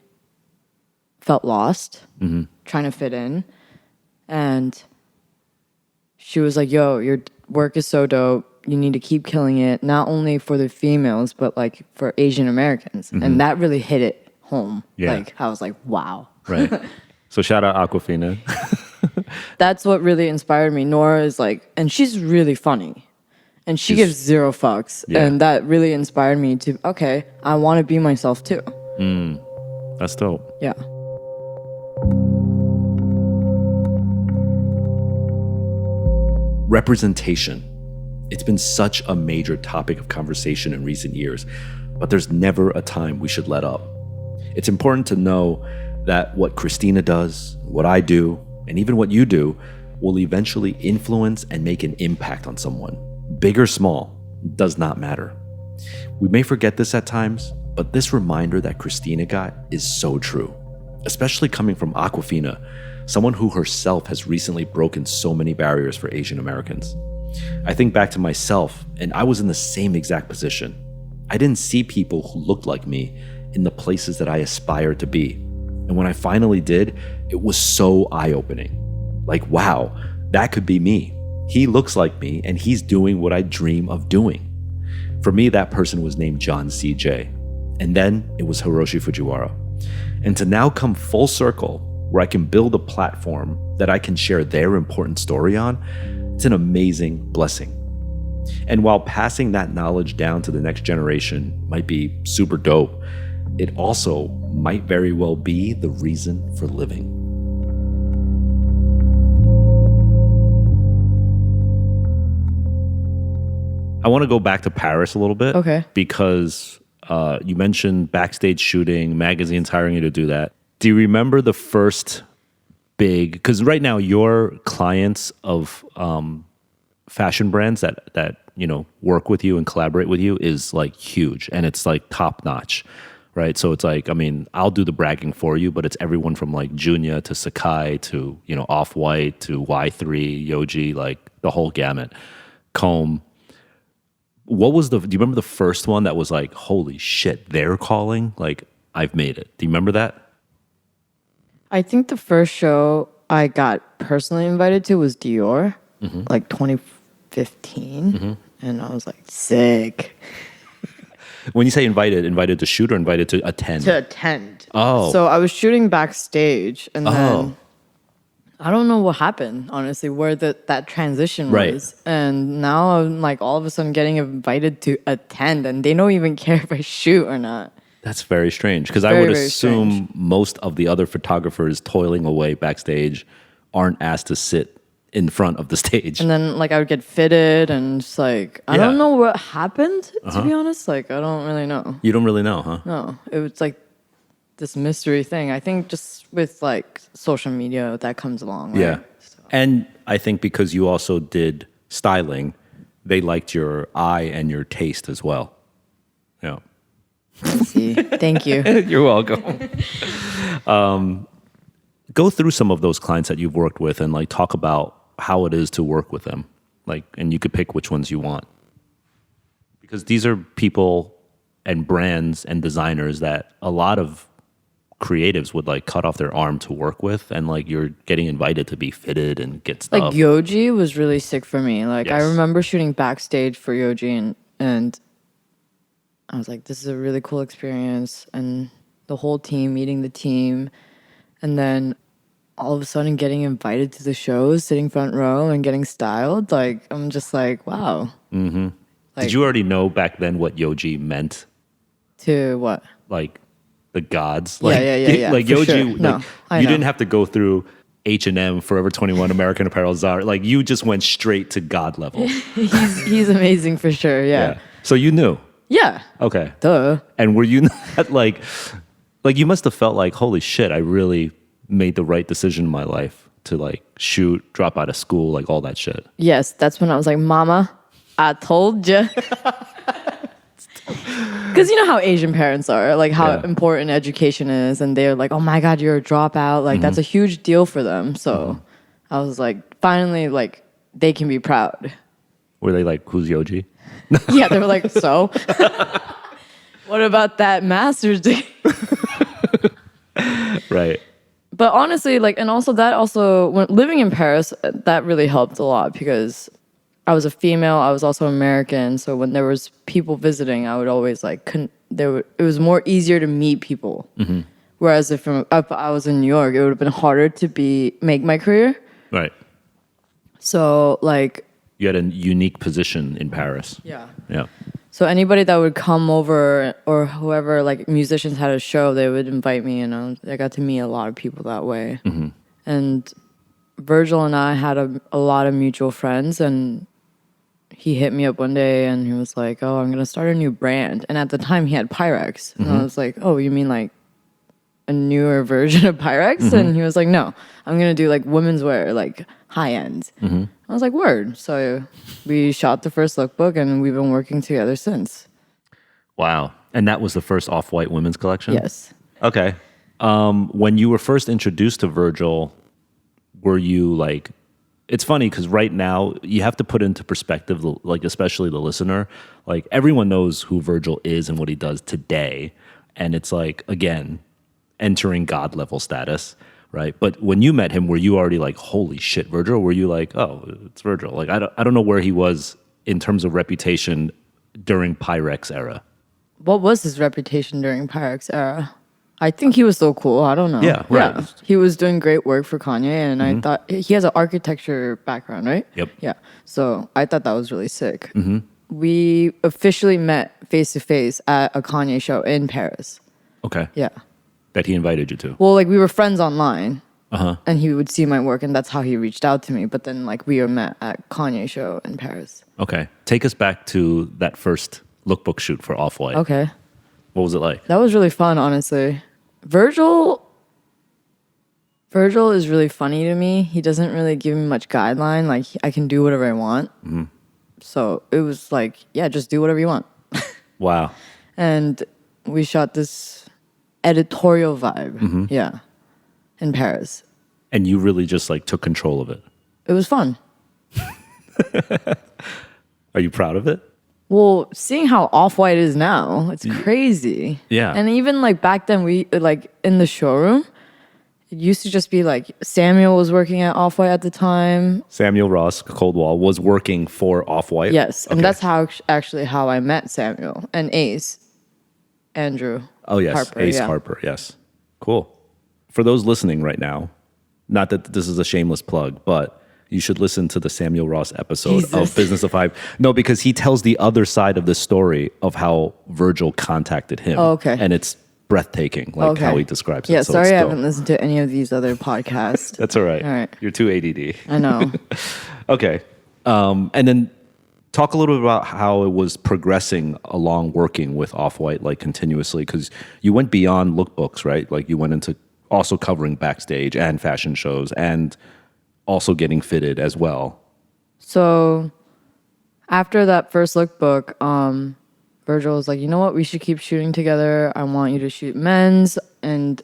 felt lost trying to fit in. And she was like, yo, your work is so dope. You need to keep killing it, not only for the females, but like for Asian Americans. And that really hit it home. Yeah. Like, I was like, wow. Right. So shout out Aquafina. That's what really inspired me. Nora is like, and she's really funny. And she gives zero fucks. Yeah. And that really inspired me to, okay, I want to be myself too. That's dope. Yeah. Representation. It's been such a major topic of conversation in recent years, but there's never a time we should let up. It's important to know that what Christina does, what I do, and even what you do will eventually influence and make an impact on someone. Big or small, does not matter. We may forget this at times, but this reminder that Christina got is so true, especially coming from Aquafina, someone who herself has recently broken so many barriers for Asian Americans. I think back to myself, and I was in the same exact position. I didn't see people who looked like me in the places that I aspired to be. And when I finally did, it was so eye-opening. Like, wow, that could be me. He looks like me, and he's doing what I dream of doing. For me, that person was named John C.J. And then it was Hiroshi Fujiwara. And to now come full circle, where I can build a platform that I can share their important story on, it's an amazing blessing. And while passing that knowledge down to the next generation might be super dope, it also might very well be the reason for living. I want to go back to Paris a little bit. Okay. Because you mentioned backstage shooting, magazines hiring you to do that. Do you remember the first big, because right now your clients of fashion brands that work with you and collaborate with you is like huge, and it's like top notch, right? So it's like, I mean, I'll do the bragging for you, but it's everyone from like Junya to Sakai to Off-White to Y3, Yoji, like the whole gamut. Comb. What was do you remember the first one that was like, holy shit, they're calling, like I've made it? Do you remember that? I think the first show I got personally invited to was Dior, like 2015. And I was like, sick. When you say invited to shoot or invited to attend? To attend. Oh. So I was shooting backstage and then I don't know what happened, honestly, where that transition Right. was. And now I'm like all of a sudden getting invited to attend and they don't even care if I shoot or not. That's very strange, because I Very, would very assume strange. most of the other photographers toiling away backstage aren't asked to sit in front of the stage. And then like I would get fitted and just like, I Yeah. don't know what happened, to be honest. Like, I don't really know. You don't really know, huh? No, it was like this mystery thing. I think just with like social media that comes along. Right? Yeah. And I think because you also did styling, they liked your eye and your taste as well. Yeah. See, thank you. You're welcome. Go through some of those clients that you've worked with and like talk about how it is to work with them. Like, and you could pick which ones you want. Because these are people and brands and designers that a lot of creatives would like cut off their arm to work with, and like you're getting invited to be fitted and get stuff. Like Yoji was really sick for me. Like Yes. I remember shooting backstage for Yoji and I was like, this is a really cool experience. And the whole team, meeting the team, and then all of a sudden getting invited to the shows, sitting front row and getting styled. Like I'm just like, wow. Mm-hmm. Like, did you already know back then what Yoji meant? To what? Like the gods? Like, yeah. Like for Yoji, sure. like, No, I you know. didn't have to go through H&M, Forever 21, American Apparel, Zara. Like you just went straight to God level. he's amazing for sure. Yeah. So you knew. Yeah. Okay. Duh. And were you not like you must have felt like, holy shit, I really made the right decision in my life to like shoot, drop out of school, like all that shit. Yes, that's when I was like, Mama, I told you. Because you know how Asian parents are, like how important education is, and they're like, oh my God, you're a dropout. Like that's a huge deal for them. So I was like, finally, like they can be proud. Were they like, who's Yoji? Yeah, they were like, so? What about that master's degree? Right. But honestly, like, and also that also, when living in Paris, that really helped a lot because I was a female. I was also American. So when there was people visiting, I would always like, it was more easier to meet people. Mm-hmm. Whereas if I was in New York, it would have been harder to make my career. Right. So like, You had a unique position in Paris. yeah. Yeah. So anybody that would come over or whoever, like musicians had a show, they would invite me, and I got to meet a lot of people that way. Mm-hmm. And Virgil and I had a lot of mutual friends, and he hit me up one day and he was like, oh, I'm going to start a new brand. And at the time he had Pyrex. And I was like, oh, you mean like a newer version of Pyrex? And he was like, no, I'm going to do like women's wear, like high end. I was like, word. So we shot the first lookbook and we've been working together since. Wow. And that was the first Off-White women's collection? Yes. Okay. When you were first introduced to Virgil, were you like, it's funny because right now you have to put into perspective, like especially the listener, like everyone knows who Virgil is and what he does today. And it's like, again, entering God level status. Right. But when you met him, were you already like, holy shit, Virgil? Or were you like, oh, it's Virgil? Like, I don't know where he was in terms of reputation during Pyrex era. What was his reputation during Pyrex era? I think he was so cool. I don't know. Yeah, right. Yeah. He was doing great work for Kanye, and I thought he has an architecture background, right? Yep. Yeah. So I thought that was really sick. We officially met face to face at a Kanye show in Paris. Okay. Yeah. That he invited you to. Well, like we were friends online. Uh-huh. And he would see my work, and that's how he reached out to me. But then, like, we were met at Kanye show in Paris. Okay. Take us back to that first lookbook shoot for Off-White. Okay. What was it like? That was really fun, honestly. Virgil is really funny to me. He doesn't really give me much guideline. Like, I can do whatever I want. So it was like, yeah, just do whatever you want. Wow. And we shot this editorial vibe. Yeah. In Paris. And you really just like took control of it. It was fun. Are you proud of it? Well, seeing how Off-White is now, it's crazy. Yeah. And even like back then, we like in the showroom, it used to just be like Samuel was working at Off-White at the time. Samuel Ross Coldwell was working for Off-White. Yes, and Okay. that's how I met Samuel and Ace, Andrew. Oh yes, Harper, Ace yeah. Harper. Yes, cool. For those listening right now, not that this is a shameless plug, but you should listen to the Samuel Ross episode of Jesus. Business of Hype. No, because he tells the other side of the story of how Virgil contacted him. Oh, okay. And it's breaththtaking, like how he describes it. Yeah, So sorry it's I dope. haven't listened to any of these other podcasts. That's all right. All right. You're too ADD. I know. Okay. And then Talk a little bit about how it was progressing along working with Off-White, like continuously, because you went beyond lookbooks, right? Like you went into also covering backstage and fashion shows and also getting fitted as well. So after that first lookbook, Virgil was like, you know what, we should keep shooting together. I want you to shoot men's, and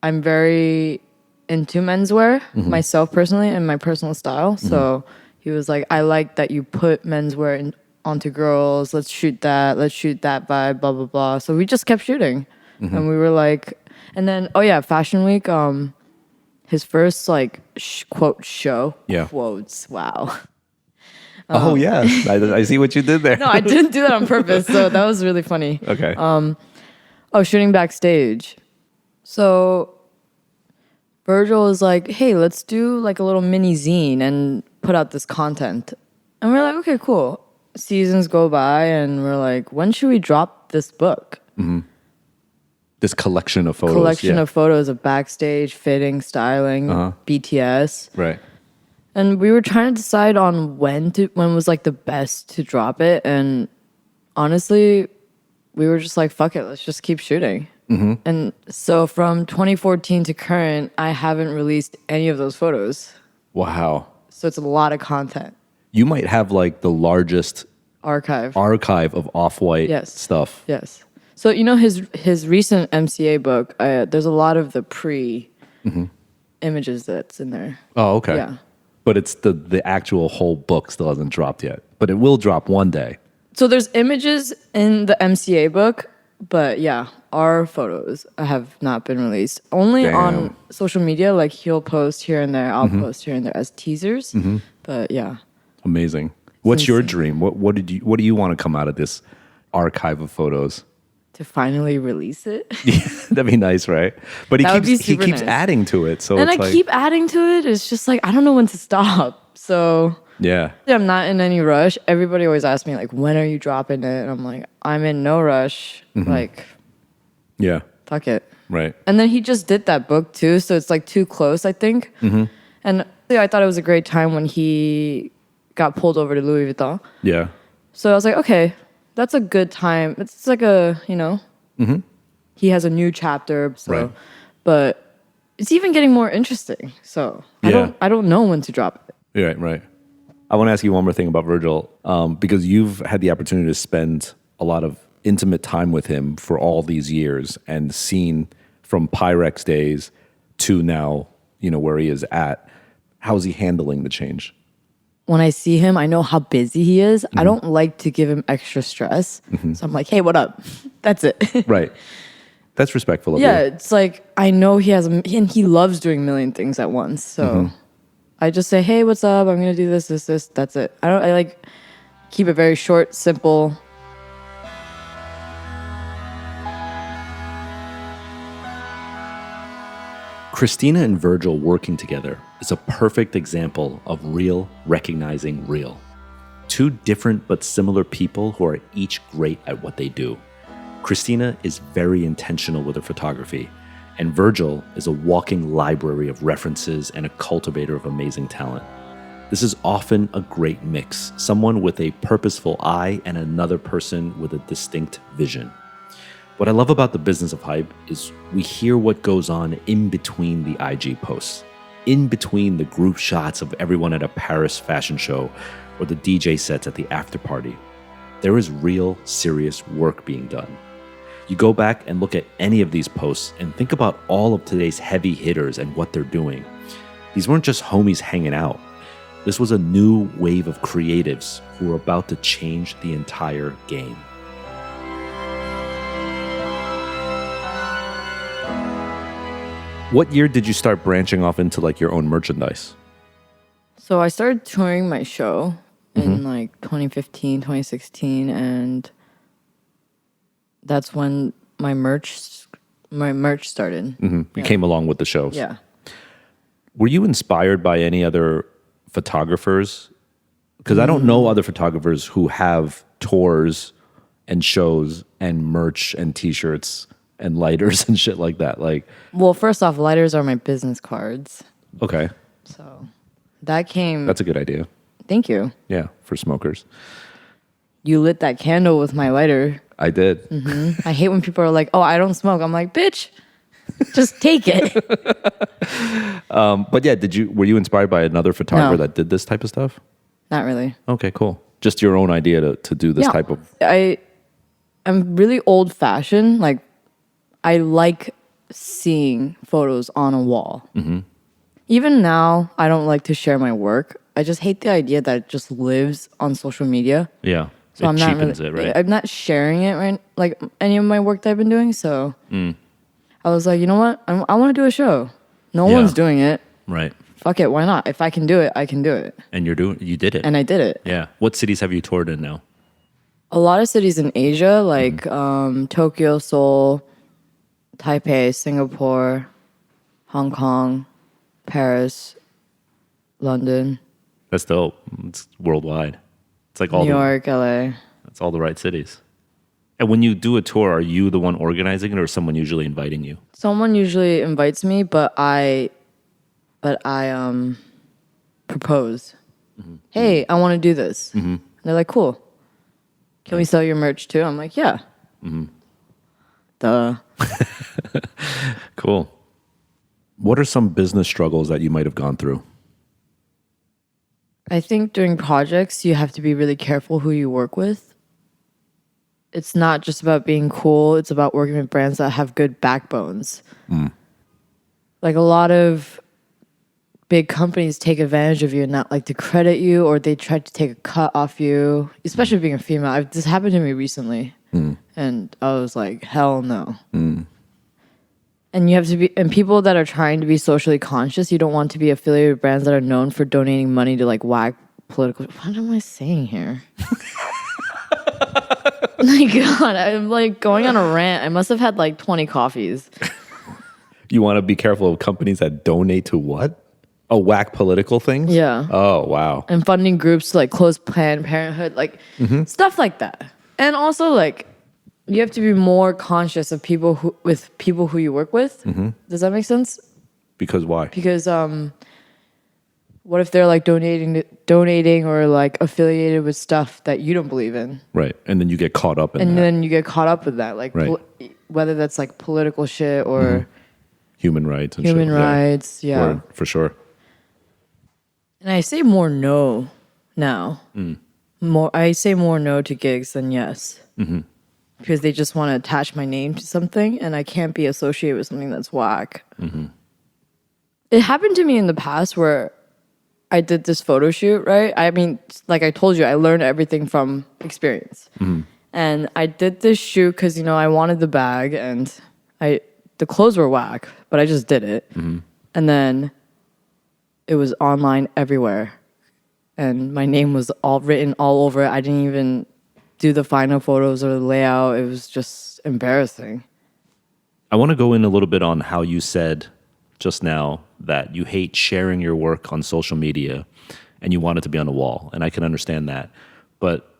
I'm very into menswear myself personally and my personal style. So he was like, I like that you put menswear onto girls. Let's shoot that. Let's shoot that vibe, blah, blah, blah. So we just kept shooting. And we were like, and then, oh yeah, Fashion Week, his first like quote show. Yeah. Quotes. Wow. Oh, yeah. I see what you did there. No, I didn't do that on purpose. So that was really funny. Okay. Shooting backstage. So Virgil was like, hey, let's do like a little mini zine and put out this content. And we're like, okay, cool. Seasons go by and we're like, when should we drop this book? This collection of photos. Collection of photos of backstage, fitting, styling, BTS. Right. And we were trying to decide on when was like the best to drop it. And honestly, we were just like, fuck it, let's just keep shooting. And so from 2014 to current, I haven't released any of those photos. Wow. So it's a lot of content. You might have like the largest Archive of Off-White stuff. Yes. So, you know, his recent MCA book, there's a lot of the images that's in there. Oh, okay. Yeah. But it's the actual whole book still hasn't dropped yet. But it will drop one day. So there's images in the MCA book, but yeah, our photos have not been released. Only on social media, like he'll post here and there, I'll post here and there as teasers. But yeah. Amazing. What's your dream? What do you want to come out of this archive of photos? To finally release it. Yeah, that'd be nice, right? But he keeps adding to it. So and it's I keep adding to it. It's just like I don't know when to stop. So yeah, I'm not in any rush. Everybody always asks me like, when are you dropping it? And I'm like, I'm in no rush. Like, yeah, fuck it. Right. And then he just did that book too, so it's like too close, I think. And I thought it was a great time when he got pulled over to Louis Vuitton. Yeah. So I was like, okay, that's a good time. It's like a, he has a new chapter. So, right. But it's even getting more interesting. So I don't know when to drop it. Yeah, right. I want to ask you one more thing about Virgil, because you've had the opportunity to spend a lot of intimate time with him for all these years and seen from Pyrex days to now, where he is at. How's he handling the change? When I see him, I know how busy he is. I don't like to give him extra stress. So I'm like, hey, what up? That's it. Right. That's respectful of you. Yeah, it's like, I know he has, and he loves doing a million things at once. So I just say, hey, what's up? I'm going to do this, this, this. That's it. I like keep it very short, simple. Christina and Virgil working together is a perfect example of real recognizing real. Two different but similar people who are each great at what they do. Christina is very intentional with her photography, and Virgil is a walking library of references and a cultivator of amazing talent. This is often a great mix, someone with a purposeful eye and another person with a distinct vision. What I love about the business of hype is we hear what goes on in between the IG posts, in between the group shots of everyone at a Paris fashion show or the DJ sets at the after party. There is real, serious work being done. You go back and look at any of these posts and think about all of today's heavy hitters and what they're doing. These weren't just homies hanging out. This was a new wave of creatives who were about to change the entire game. What year did you start branching off into like your own merchandise? So I started touring my show in like 2015, 2016, and that's when my merch started. You came along with the shows. Yeah. Were you inspired by any other photographers? Because I don't know other photographers who have tours and shows and merch and t-shirts and lighters and shit like that. Like, well, first off, lighters are my business cards. okay, So that came that's a good idea. Thank you. Yeah, for smokers. You lit that candle with my lighter. I did. I hate when people are like, oh, I don't smoke. I'm like, bitch, just take it. But yeah, were you inspired by another photographer No. that did this type of stuff? Not really. Okay, cool. Just your own idea to do this type of... I'm really old fashioned. Like, I like seeing photos on a wall. Even now, I don't like to share my work. I just hate the idea that it just lives on social media. Yeah. So it I'm not cheapens really, it, right? I'm not sharing it, right? Like any of my work that I've been doing. So I was like, you know what? I want to do a show. No one's doing it. Right. Fuck it. Why not? If I can do it, I can do it. And you did it. And I did it. Yeah. What cities have you toured in now? A lot of cities in Asia, like Tokyo, Seoul, Taipei, Singapore, Hong Kong, Paris, London, That's dope. It's worldwide. It's like New York, LA. That's all the right cities. And when you do a tour, are you the one organizing it or is someone usually inviting you? Someone usually invites me, but I propose. Hey, I want to do this. And they're like, cool. Can we sell your merch too? I'm like, yeah. Duh. Cool. What are some business struggles that you might have gone through? I think during projects, you have to be really careful who you work with. It's not just about being cool. It's about working with brands that have good backbones. Like a lot of big companies take advantage of you and not like to credit you, or they try to take a cut off you, especially being a female. This happened to me recently. And I was like, hell no. And you have to be, and people that are trying to be socially conscious, you don't want to be affiliated with brands that are known for donating money to like whack political. What am I saying here? My God, I'm like going on a rant. I must have had like 20 coffees. You want to be careful of companies that donate to what? Oh, whack political things? Yeah. Oh, wow. And funding groups to like close Planned Parenthood, like stuff like that. And also like you have to be more conscious of people who you work with. Does that make sense? Because why? Because what if they're like donating or like affiliated with stuff that you don't believe in? Right. And then you get caught up in And that. then you get caught up with that, like Right. whether that's like political shit or Human rights and human shit. rights. Yeah. Word, for sure. And I say more no now. I say more no to gigs than yes. Because they just want to attach my name to something and I can't be associated with something that's whack. It happened to me in the past where I did this photo shoot, right? I mean, like I told you, I learned everything from experience. And I did this shoot because, you know, I wanted the bag and the clothes were whack, but I just did it. And then it was online everywhere. And my name was all written all over it. I didn't even do the final photos or the layout. It was just embarrassing. I want to go in a little bit on how you said just now that you hate sharing your work on social media and you want it to be on the wall. And I can understand that. But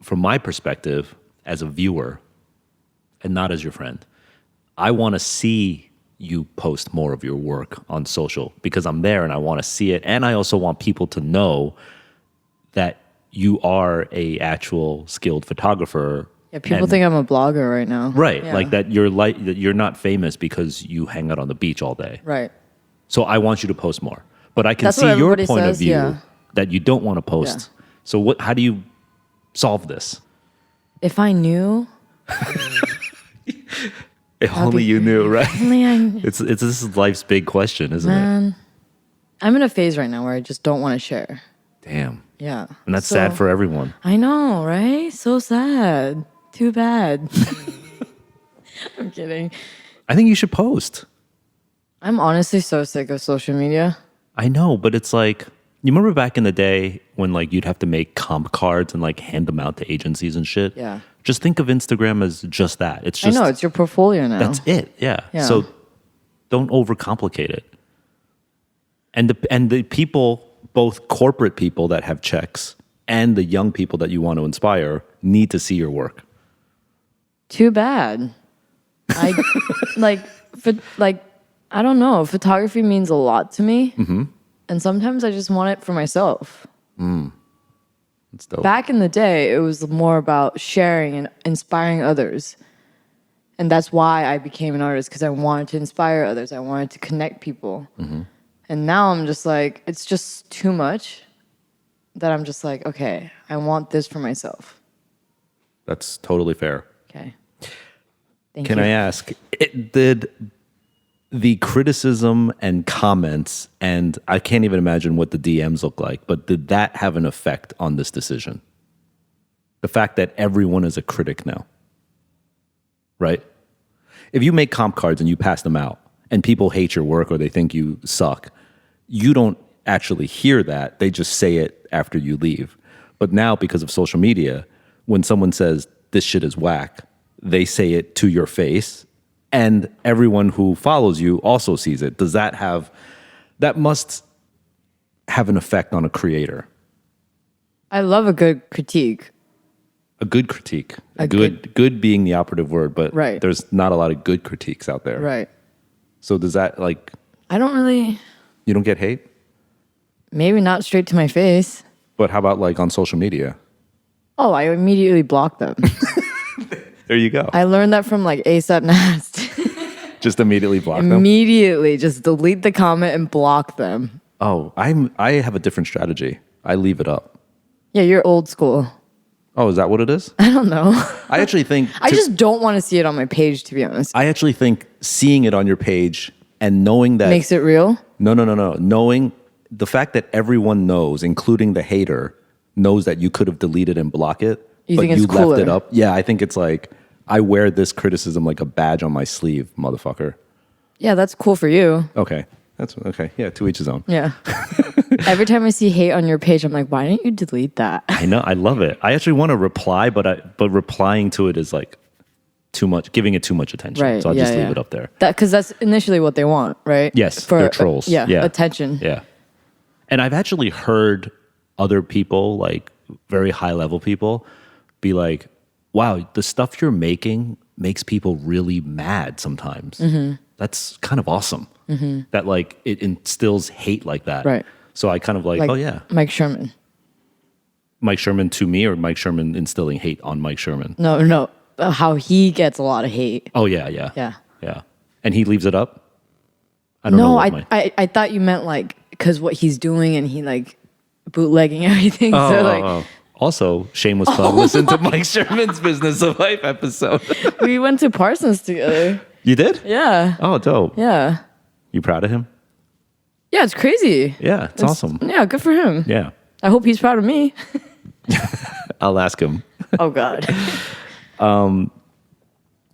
from my perspective, as a viewer and not as your friend, I want to see you post more of your work on social because I'm there and I want to see it. And I also want people to know that you are a actual skilled photographer. Yeah, people think I'm a blogger right now. Right. Yeah. Like that you're not famous because you hang out on the beach all day. Right. So I want you to post more. But I can That's see what your everybody point of says, view yeah. that you don't want to post. Yeah. So how do you solve this? If I knew, If only you knew, right? only I This is life's big question, isn't it? man. I'm in a phase right now where I just don't want to share. Damn. Yeah. And that's sad for everyone. I know, right? So sad. Too bad. I'm kidding. I think you should post. I'm honestly so sick of social media. I know, but it's like, you remember back in the day when like you'd have to make comp cards and like hand them out to agencies and shit? Yeah. Just think of Instagram as just that. It's just I know, it's your portfolio now. that's it. Yeah. Yeah. So don't overcomplicate it. And the people, both corporate people that have checks and the young people that you want to inspire need to see your work. Too bad. I I don't know. Photography means a lot to me. And sometimes I just want it for myself. That's dope. Back in the day, it was more about sharing and inspiring others. And that's why I became an artist, because I wanted to inspire others. I wanted to connect people. And now I'm just like, it's just too much that I'm just like, okay, I want this for myself. That's totally fair. Okay. Thank Can you. I ask, did the criticism and comments, and I can't even imagine what the DMs look like, but did that have an effect on this decision? The fact that everyone is a critic now, right? If you make comp cards and you pass them out and people hate your work or they think you suck, you don't actually hear that. They just say it after you leave. But now, because of social media, when someone says this shit is whack, they say it to your face, and everyone who follows you also sees it. Does that must have an effect on a creator? I love a good critique. A good critique. Good being the operative word, but Right. there's not a lot of good critiques out there. Right. So does that, I don't really, you don't get hate? maybe not straight to my face. But how about on social media? Oh, I immediately block them. There you go. I learned that from ASAP Nast. Just immediately block them? Immediately, just delete the comment and block them. Oh, I have a different strategy. I leave it up. Yeah, you're old school. Oh, is that what it is? I don't know. I actually think... I just don't want to see it on my page, to be honest. I actually think seeing it on your page and knowing that... Makes it real? No. Knowing the fact that everyone knows, including the hater, knows that you could have deleted and blocked it, You but think it's you cooler? left it up. Yeah, I think it's I wear this criticism like a badge on my sleeve, motherfucker. Yeah, that's cool for you. Okay. That's okay. Yeah, to each his own. Yeah. Every time I see hate on your page, I'm like, why didn't you delete that? I know. I love it. I actually want to reply, but replying to it is too much, giving it too much attention. Right. So I'll yeah, just yeah. leave it up there. Because that's initially what they want, right? Yes, they're trolls. Yeah, Yeah. attention. Yeah. And I've actually heard other people, very high level people, be like, wow, the stuff you're making makes people really mad sometimes. Mm-hmm. That's kind of awesome. Mm-hmm. That it instills hate like that. Right. So I kind of oh yeah. Mike Sherman. Mike Sherman to me, or Mike Sherman instilling hate on Mike Sherman? No. How he gets a lot of hate. Oh yeah. Yeah. And he leaves it up? I don't know. No, what I thought you meant because what he's doing and he bootlegging everything. So Also, shameless plug, listen to Mike Sherman's Business of Hype episode. we went to Parsons together. You did? Yeah. Oh, dope. Yeah. You proud of him? Yeah, it's crazy. Yeah, it's awesome. Yeah, good for him. Yeah. I hope he's proud of me. I'll ask him. Oh God.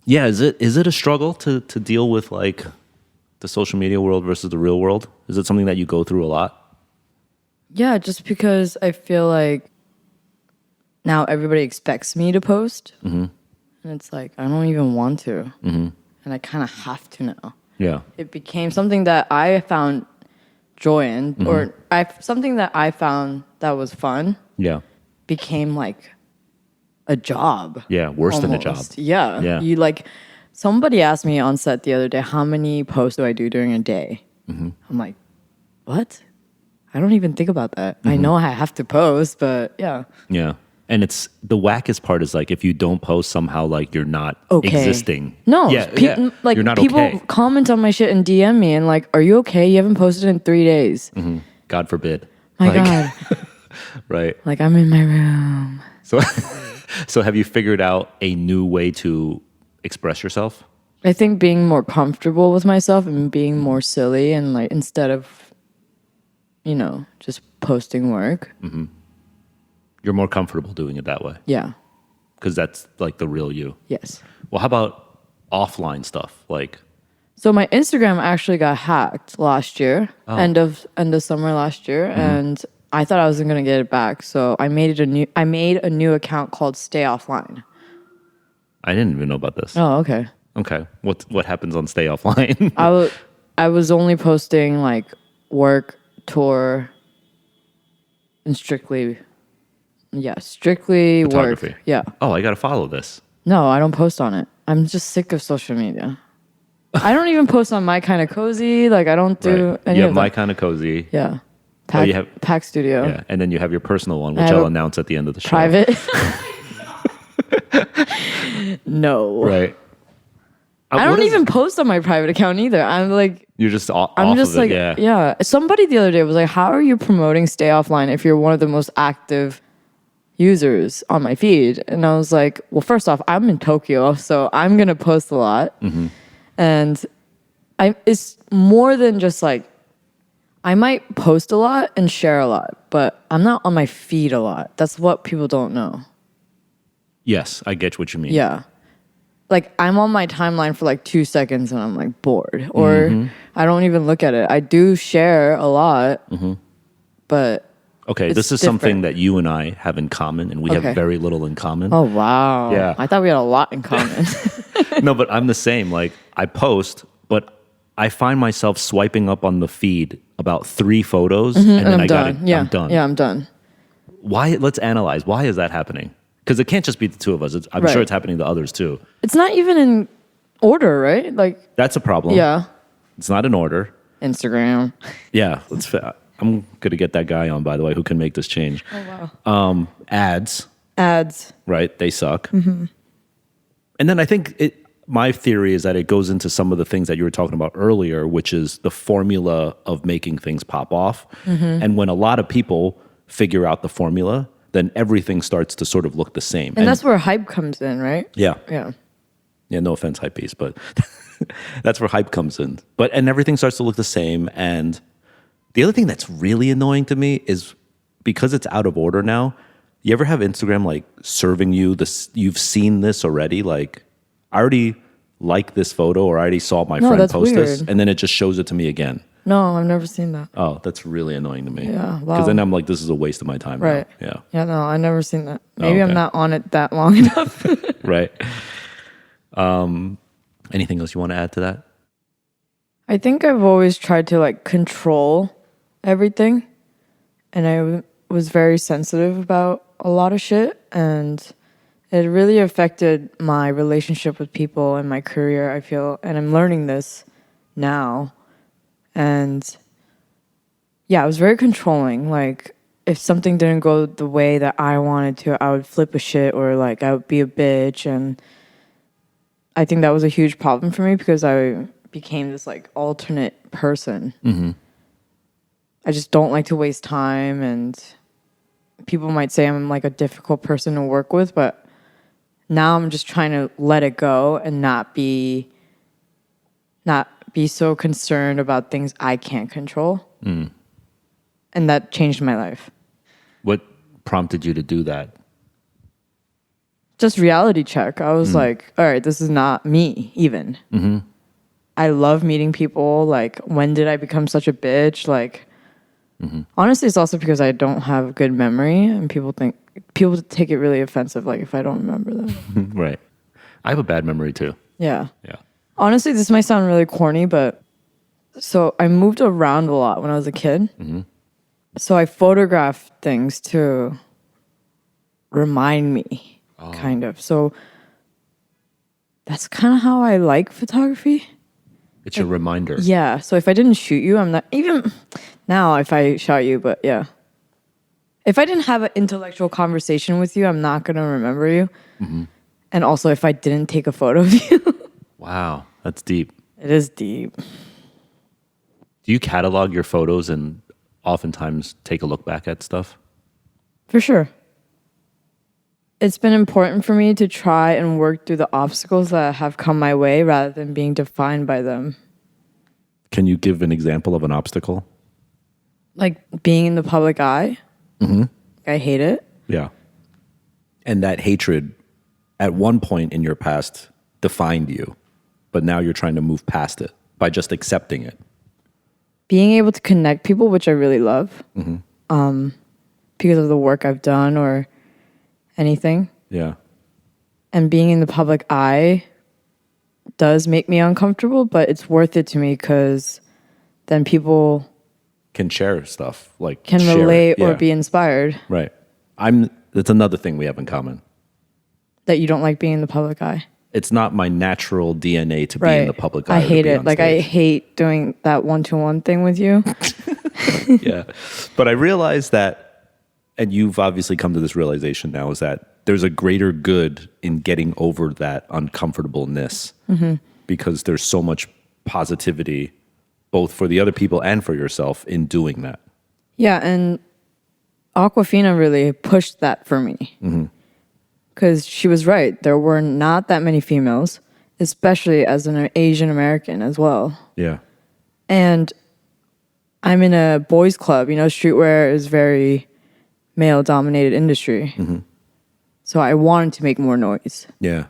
Yeah, is it a struggle to deal with the social media world versus the real world? Is it something that you go through a lot? Yeah, just because I feel like now everybody expects me to post. Mm-hmm. And it's I don't even want to. Mm-hmm. And I kind of have to now. Yeah. It became something that I found joy in, Mm-hmm. or something that I found that was fun Yeah. became a job. Yeah, worse than a job. Almost. Yeah. Yeah. You somebody asked me on set the other day, how many posts do I do during a day? Mm-hmm. I'm like, what? I don't even think about that. I know I have to post, but yeah. Yeah. And it's the wackest part is if you don't post somehow you're not Okay. existing. No, Yeah, you're not people okay. comment on my shit and DM me and are you okay? You haven't posted in 3 days. Mm-hmm. God forbid. My God. Right. I'm in my room. So have you figured out a new way to express yourself? I think being more comfortable with myself and being more silly and instead of, just posting work. Mm-hmm. You're more comfortable doing it that way. Yeah. Because that's the real you. Yes. Well, how about offline stuff? So my Instagram actually got hacked last year, end of summer last year, and I thought I wasn't gonna get it back. So I made a new account called Stay Offline. I didn't even know about this. Oh, okay. Okay. What happens on Stay Offline? I was only posting work, tour, and strictly Photography. work. Yeah. Oh, I got to follow this. No, I don't post on it. I'm just sick of social media. I don't even post on My Kind of Cozy. I don't do Right. any You have of My that. Kind of Cozy. Yeah. Pack, you have Pack Studio. Yeah, and then you have your personal one, which have I'll a announce at the end of the show. Private. No. Right. I don't even post on my private account either. I'm like, You're just off just of it, like, yeah. Somebody the other day was like, how are you promoting stay offline if you're one of the most active users on my feed? And I was like, well, first off, I'm in Tokyo, so I'm going to post a lot. Mm-hmm. And it's more than just like, I might post a lot and share a lot, but I'm not on my feed a lot. That's what people don't know. Yes, I get what you mean. Yeah. Like I'm on my timeline for like 2 seconds and I'm like bored, or I don't even look at it. I do share a lot, but Okay, this is something that you and I have in common, and we have very little in common. Oh, wow. Yeah. I thought we had a lot in common. No, but I'm the same. Like I post, but I find myself swiping up on the feed about 3 photos, and then I'm done. I'm done. Yeah, I'm done. Why? Let's analyze. Why is that happening? Because it can't just be the two of us. I'm sure it's happening to others too. It's not even in order, right? Like That's a problem. Yeah. It's not in order. Instagram. Yeah, I'm gonna get that guy on, by the way, who can make this change. Oh, wow. Ads, right? They suck. And then I think my theory is that it goes into some of the things that you were talking about earlier, which is the formula of making things pop off. And when a lot of people figure out the formula, then everything starts to sort of look the same. And that's where hype comes in, right? Yeah. Yeah. Yeah, no offense, hypebeast, but that's where hype comes in. And everything starts to look the same. And the other thing that's really annoying to me is because it's out of order now. You ever have Instagram like serving you this? You've seen this already. Like, I already like this photo, or I already saw my friend post this, and then it just shows it to me again. No, I've never seen that. Oh, that's really annoying to me. Yeah, wow. Because then I'm like, this is a waste of my time. Right. Now. Yeah. Yeah, no, I've never seen that. Maybe okay. I'm not on it that long enough. Right. Anything else you want to add to that? I think I've always tried to like control everything, and I was very sensitive about a lot of shit, and it really affected my relationship with people and my career, I feel, and I'm learning this now. And yeah, I was very controlling. Like if something didn't go the way that I wanted to, I would flip a shit, or like I would be a bitch. And I think that was a huge problem for me because I became this like alternate person. I just don't like to waste time, and people might say I'm like a difficult person to work with, but now I'm just trying to let it go and not be so concerned about things I can't control. And that changed my life. What prompted you to do that? Just reality check. I was like, all right, this is not me even. I love meeting people. Like, when did I become such a bitch? Like, honestly, it's also because I don't have good memory, and people take it really offensive, like if I don't remember them. Right. I have a bad memory too. Yeah. Yeah. Honestly, this might sound really corny, but so I moved around a lot when I was a kid. So I photographed things to remind me, kind of. So that's kind of how I like photography. It's your reminder. Yeah. So if I didn't shoot you, I'm not even now if I shot you, but yeah. If I didn't have an intellectual conversation with you, I'm not going to remember you. And also if I didn't take a photo of you. Wow. That's deep. It is deep. Do you catalog your photos and oftentimes take a look back at stuff? For sure. It's been important for me to try and work through the obstacles that have come my way rather than being defined by them. Can you give an example of an obstacle? Like being in the public eye. I hate it. Yeah. And that hatred at one point in your past defined you, but now you're trying to move past it by just accepting it. Being able to connect people, which I really love, because of the work I've done or anything. Yeah. And being in the public eye does make me uncomfortable, but it's worth it to me because then people can share stuff, like can share relate it. Yeah. or be inspired. Right. That's another thing we have in common. That you don't like being in the public eye. It's not my natural DNA to be in the public eye. I hate it. Like, I hate doing that one-to-one thing with you. Yeah. But I realized that, and you've obviously come to this realization now, is that there's a greater good in getting over that uncomfortableness because there's so much positivity both for the other people and for yourself in doing that. Yeah, and Aquafina really pushed that for me. Because she was right. There were not that many females, especially as an Asian American as well. Yeah. And I'm in a boys club. You know, streetwear is very male-dominated industry. So I wanted to make more noise. Yeah.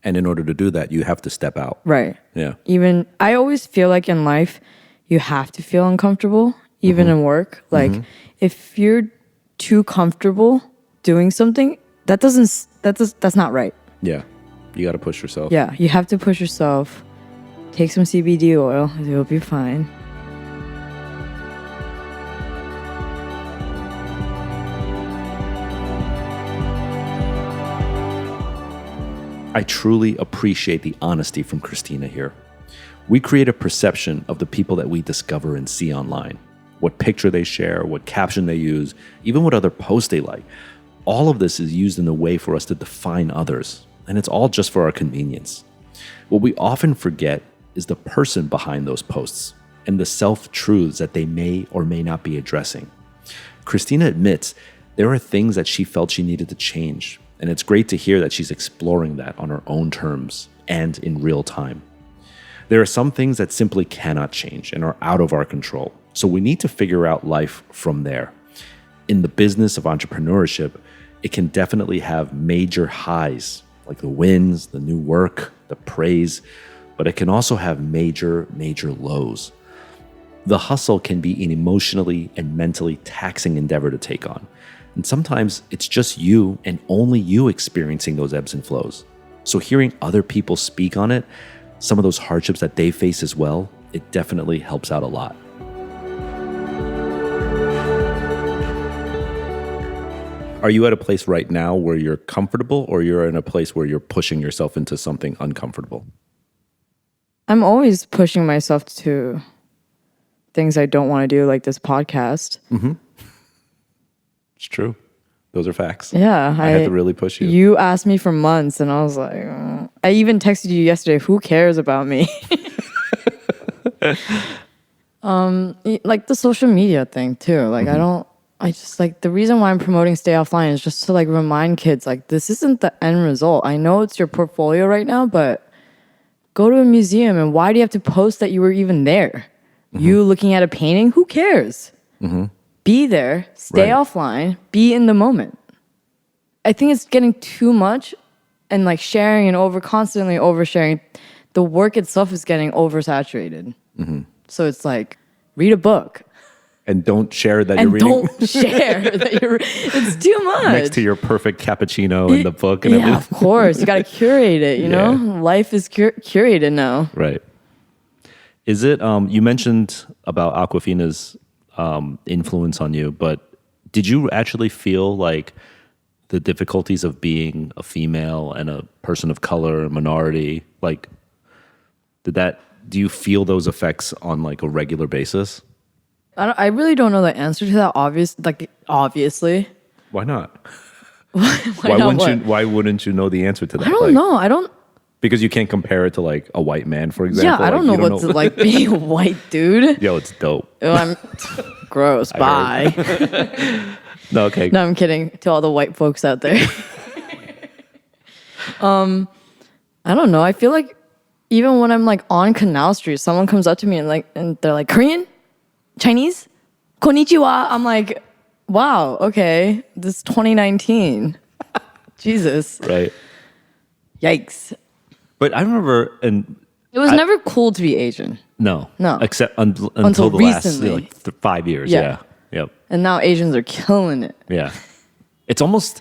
And in order to do that, you have to step out. Right. Yeah. Even, I always feel like in life, you have to feel uncomfortable, even in work. Like, if you're too comfortable doing something, that's not right. Yeah. You got to push yourself. Yeah, you have to push yourself. Take some CBD oil, you'll be fine. I truly appreciate the honesty from Christina here. We create a perception of the people that we discover and see online. What picture they share, what caption they use, even what other posts they like. All of this is used in a way for us to define others, and it's all just for our convenience. What we often forget is the person behind those posts and the self-truths that they may or may not be addressing. Christina admits there are things that she felt she needed to change, and it's great to hear that she's exploring that on her own terms and in real time. There are some things that simply cannot change and are out of our control, so we need to figure out life from there. In the business of entrepreneurship, it can definitely have major highs, like the wins, the new work, the praise, but it can also have major, major lows. The hustle can be an emotionally and mentally taxing endeavor to take on. And sometimes it's just you and only you experiencing those ebbs and flows. So hearing other people speak on it, some of those hardships that they face as well, it definitely helps out a lot. Are you at a place right now where you're comfortable, or you're in a place where you're pushing yourself into something uncomfortable? I'm always pushing myself to things I don't want to do, like this podcast. It's true. Those are facts. Yeah. I had to really push you. You asked me for months, and I was like, I even texted you yesterday, who cares about me? Like the social media thing too. Like I just like, the reason why I'm promoting Stay Offline is just to like remind kids, like, this isn't the end result. I know it's your portfolio right now, but go to a museum, and why do you have to post that you were even there? You looking at a painting, who cares? Be there, stay offline, be in the moment. I think it's getting too much, and like sharing and constantly oversharing. The work itself is getting oversaturated. So it's like, read a book. And don't share that you're reading. Don't share that you're. It's too much. Next to your perfect cappuccino in the book and everything. Yeah, of course. You got to curate it, you know? Life is curated now. Right. Is it, you mentioned about Aquafina's influence on you, but did you actually feel like the difficulties of being a female and a person of color, a minority, like, do you feel those effects on like a regular basis? I really don't know the answer to that. Obviously. Why not? Why wouldn't you know the answer to that? I don't know. I don't. Because you can't compare it to like a white man, for example. Yeah, I don't know what's like being a white dude. Yo, it's dope. Oh, I'm gross. Bye. No, okay. No, I'm kidding. To all the white folks out there. I don't know. I feel like even when I'm like on Canal Street, someone comes up to me and they're like, Korean? Chinese? Konnichiwa. I'm like, wow, okay. This is 2019. Jesus. Right. Yikes. But I remember, and it was never cool to be Asian. No. Except until the recently. last 5 years. Yeah. Yep. And now Asians are killing it. Yeah. It's almost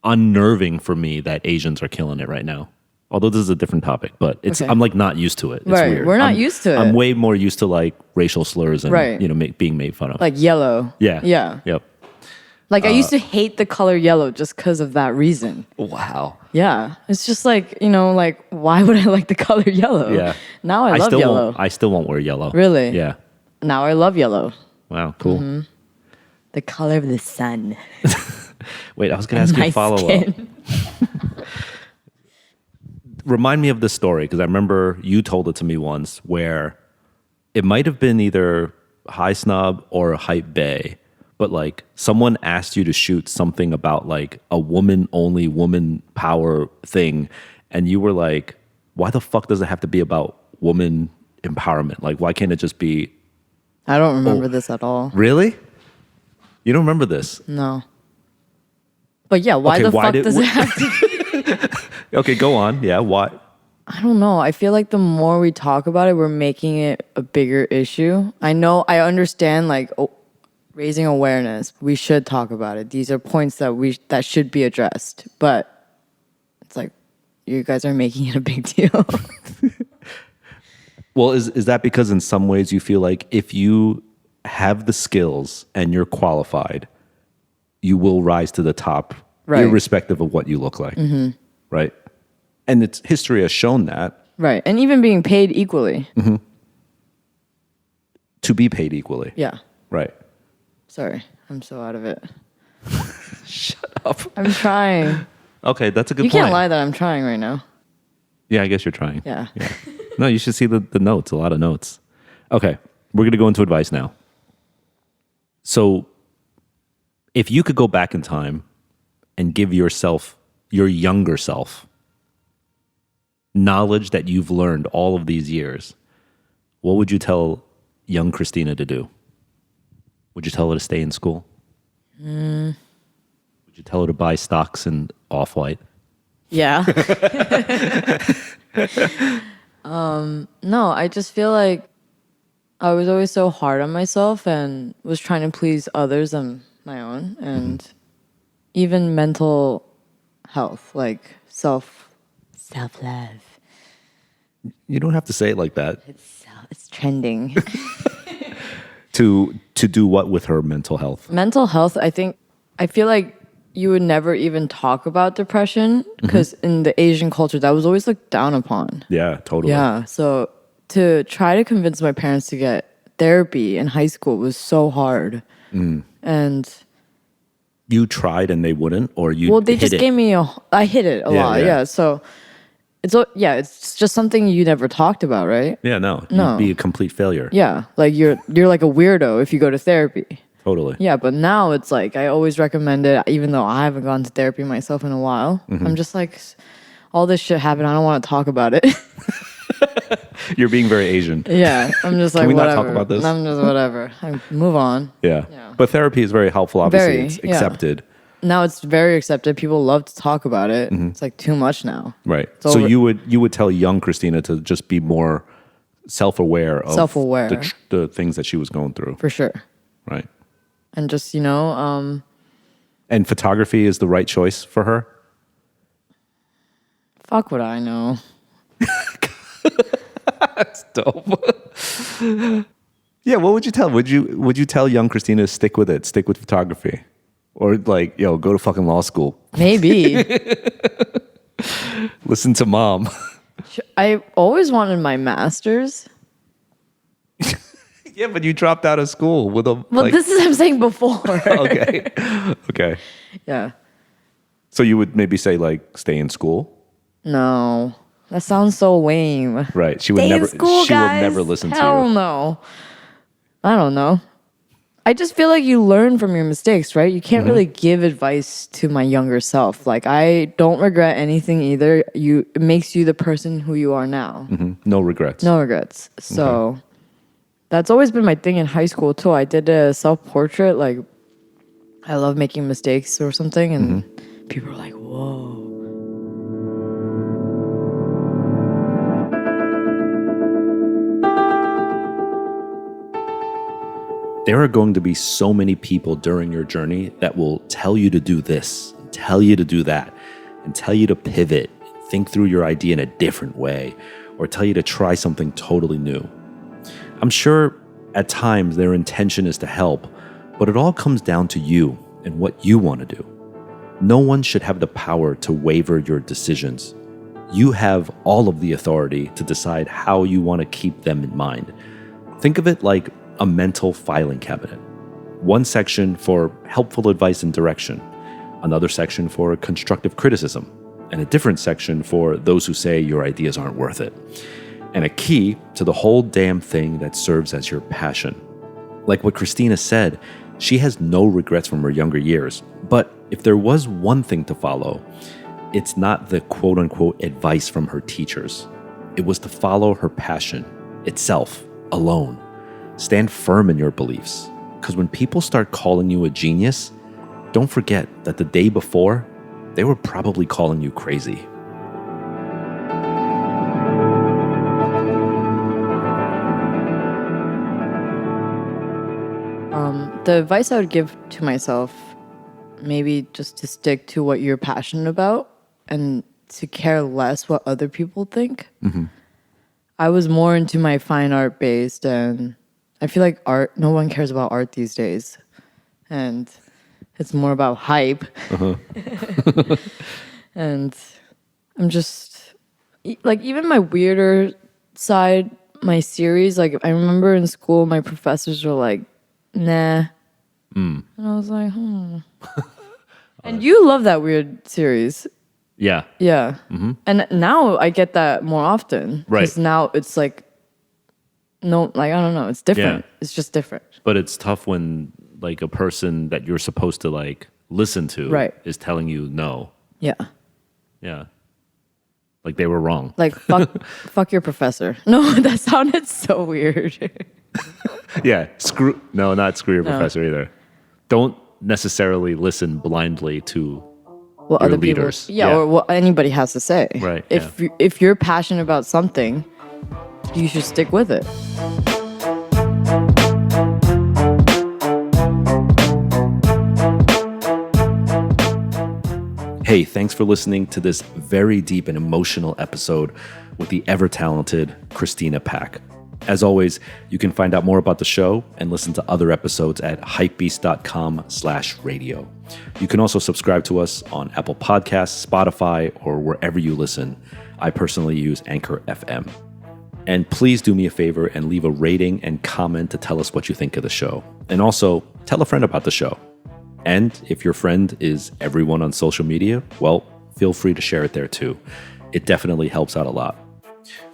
unnerving for me that Asians are killing it right now. Although this is a different topic, but I'm like not used to it. It's weird. We're not used to it. I'm way more used to like racial slurs and being made fun of. Like yellow. Yeah. Yeah. Yep. Like I used to hate the color yellow just because of that reason. Wow. Yeah. It's just like, like why would I like the color yellow? Yeah. Now I love yellow. I still won't wear yellow. Really? Yeah. Now I love yellow. Wow, cool. The color of the sun. Wait, I was going to ask you a follow-up. Remind me of this story, because I remember you told it to me once, where it might have been either High Snob or Hype Bay, but like someone asked you to shoot something about like a woman-only woman power thing, and you were like, why the fuck does it have to be about woman empowerment? Like, why can't it just be... I don't remember this at all. Really? You don't remember this? No. But yeah, why the fuck does it have to... Okay, go on. Yeah, why? I don't know. I feel like the more we talk about it, we're making it a bigger issue. I understand like raising awareness. We should talk about it. These are points that should be addressed. But it's like you guys are making it a big deal. Well, is that because in some ways you feel like if you have the skills and you're qualified, you will rise to the top, right, irrespective of what you look like, right? And history has shown that. Right, and even being paid equally. To be paid equally. Yeah. Right. Sorry, I'm so out of it. Shut up. I'm trying. Okay, that's a good point. You can't lie that I'm trying right now. Yeah, I guess you're trying. Yeah. No, you should see the notes, a lot of notes. Okay, we're going to go into advice now. So, if you could go back in time and give yourself, your younger self, knowledge that you've learned all of these years, what would you tell young Christina to do? Would you tell her to stay in school? Would you tell her to buy stocks in Off-White? Yeah. No, I just feel like I was always so hard on myself and was trying to please others on my own, and even mental health, like self-love. You don't have to say it like that. It's trending. To do what with her mental health? Mental health, I feel like you would never even talk about depression because in the Asian culture, that was always looked down upon. Yeah, totally. Yeah, so to try to convince my parents to get therapy in high school was so hard. And you tried and they wouldn't, or you well, they just gave me I hit it a lot. Yeah, so it's just something you never talked about, right? Yeah, no, you'd be a complete failure. Yeah, like you're like a weirdo if you go to therapy. Totally. Yeah, but now it's like I always recommend it, even though I haven't gone to therapy myself in a while. I'm just like, all this shit happened. I don't want to talk about it. You're being very Asian. Yeah, I'm just like, Can we whatever. not talk about this? I'm just whatever. I move on. Yeah. But therapy is very helpful. Obviously, Very, it's yeah. accepted. Now it's very accepted. People love to talk about it. It's like too much now. Right. It's So over. you would tell young Christina to just be more self-aware of Self-aware. the things that she was going through. For sure. Right. And just, And photography is the right choice for her? fuck what I know. That's dope. Yeah, what would you tell? Would you tell young Christina to stick with it, stick with photography? Or like, yo, go to fucking law school. Maybe. Listen to mom. I always wanted my master's. Yeah, but you dropped out of school with a Well, this is what I'm saying before. Okay. Yeah. So you would maybe say like stay in school? No. That sounds so lame. Right. She would Stay never in school, she would guys. never listen Hell to you. no. I don't know. I just feel like you learn from your mistakes, right? You can't really give advice to my younger self. Like, I don't regret anything either. It makes you the person who you are now. No regrets. No regrets. So that's always been my thing in high school too. I did a self-portrait. Like, I love making mistakes or something, and people are like, "Whoa." There are going to be so many people during your journey that will tell you to do this, and tell you to do that, and tell you to pivot, think through your idea in a different way, or tell you to try something totally new. I'm sure at times their intention is to help, but it all comes down to you and what you want to do. No one should have the power to waver your decisions. You have all of the authority to decide how you want to keep them in mind. Think of it like a mental filing cabinet. One section for helpful advice and direction, another section for constructive criticism, and a different section for those who say your ideas aren't worth it. And a key to the whole damn thing that serves as your passion. Like what Christina said, she has no regrets from her younger years. But if there was one thing to follow, it's not the quote-unquote advice from her teachers. It was to follow her passion itself, alone. Stand firm in your beliefs. Because when people start calling you a genius, don't forget that the day before, they were probably calling you crazy. The advice I would give to myself, maybe just to stick to what you're passionate about and to care less what other people think. Mm-hmm. I was more into my fine art based, and I feel like art, no one cares about art these days. And it's more about hype. Uh-huh. And I'm just, like, even my weirder side, my series, like, I remember in school, my professors were like, nah. And I was like, And you love that weird series. Yeah. Yeah. Mm-hmm. And now I get that more often. Right. Because now it's like, no, like, I don't know. It's different. Yeah. It's just different. But it's tough when, like, a person that you're supposed to, like, listen to is telling you no. Yeah. Yeah. Like, they were wrong. Like, fuck your professor. No, that sounded so weird. Yeah. Not screw your professor either. Don't necessarily listen blindly to what your other leaders. People, or what anybody has to say. Right. If you're passionate about something, you should stick with it. Hey, thanks for listening to this very deep and emotional episode with the ever-talented Christina Paik. As always, you can find out more about the show and listen to other episodes at hypebeast.com/radio. You can also subscribe to us on Apple Podcasts, Spotify, or wherever you listen. I personally use Anchor FM. And please do me a favor and leave a rating and comment to tell us what you think of the show. And also, tell a friend about the show. And if your friend is everyone on social media, well, feel free to share it there too. It definitely helps out a lot.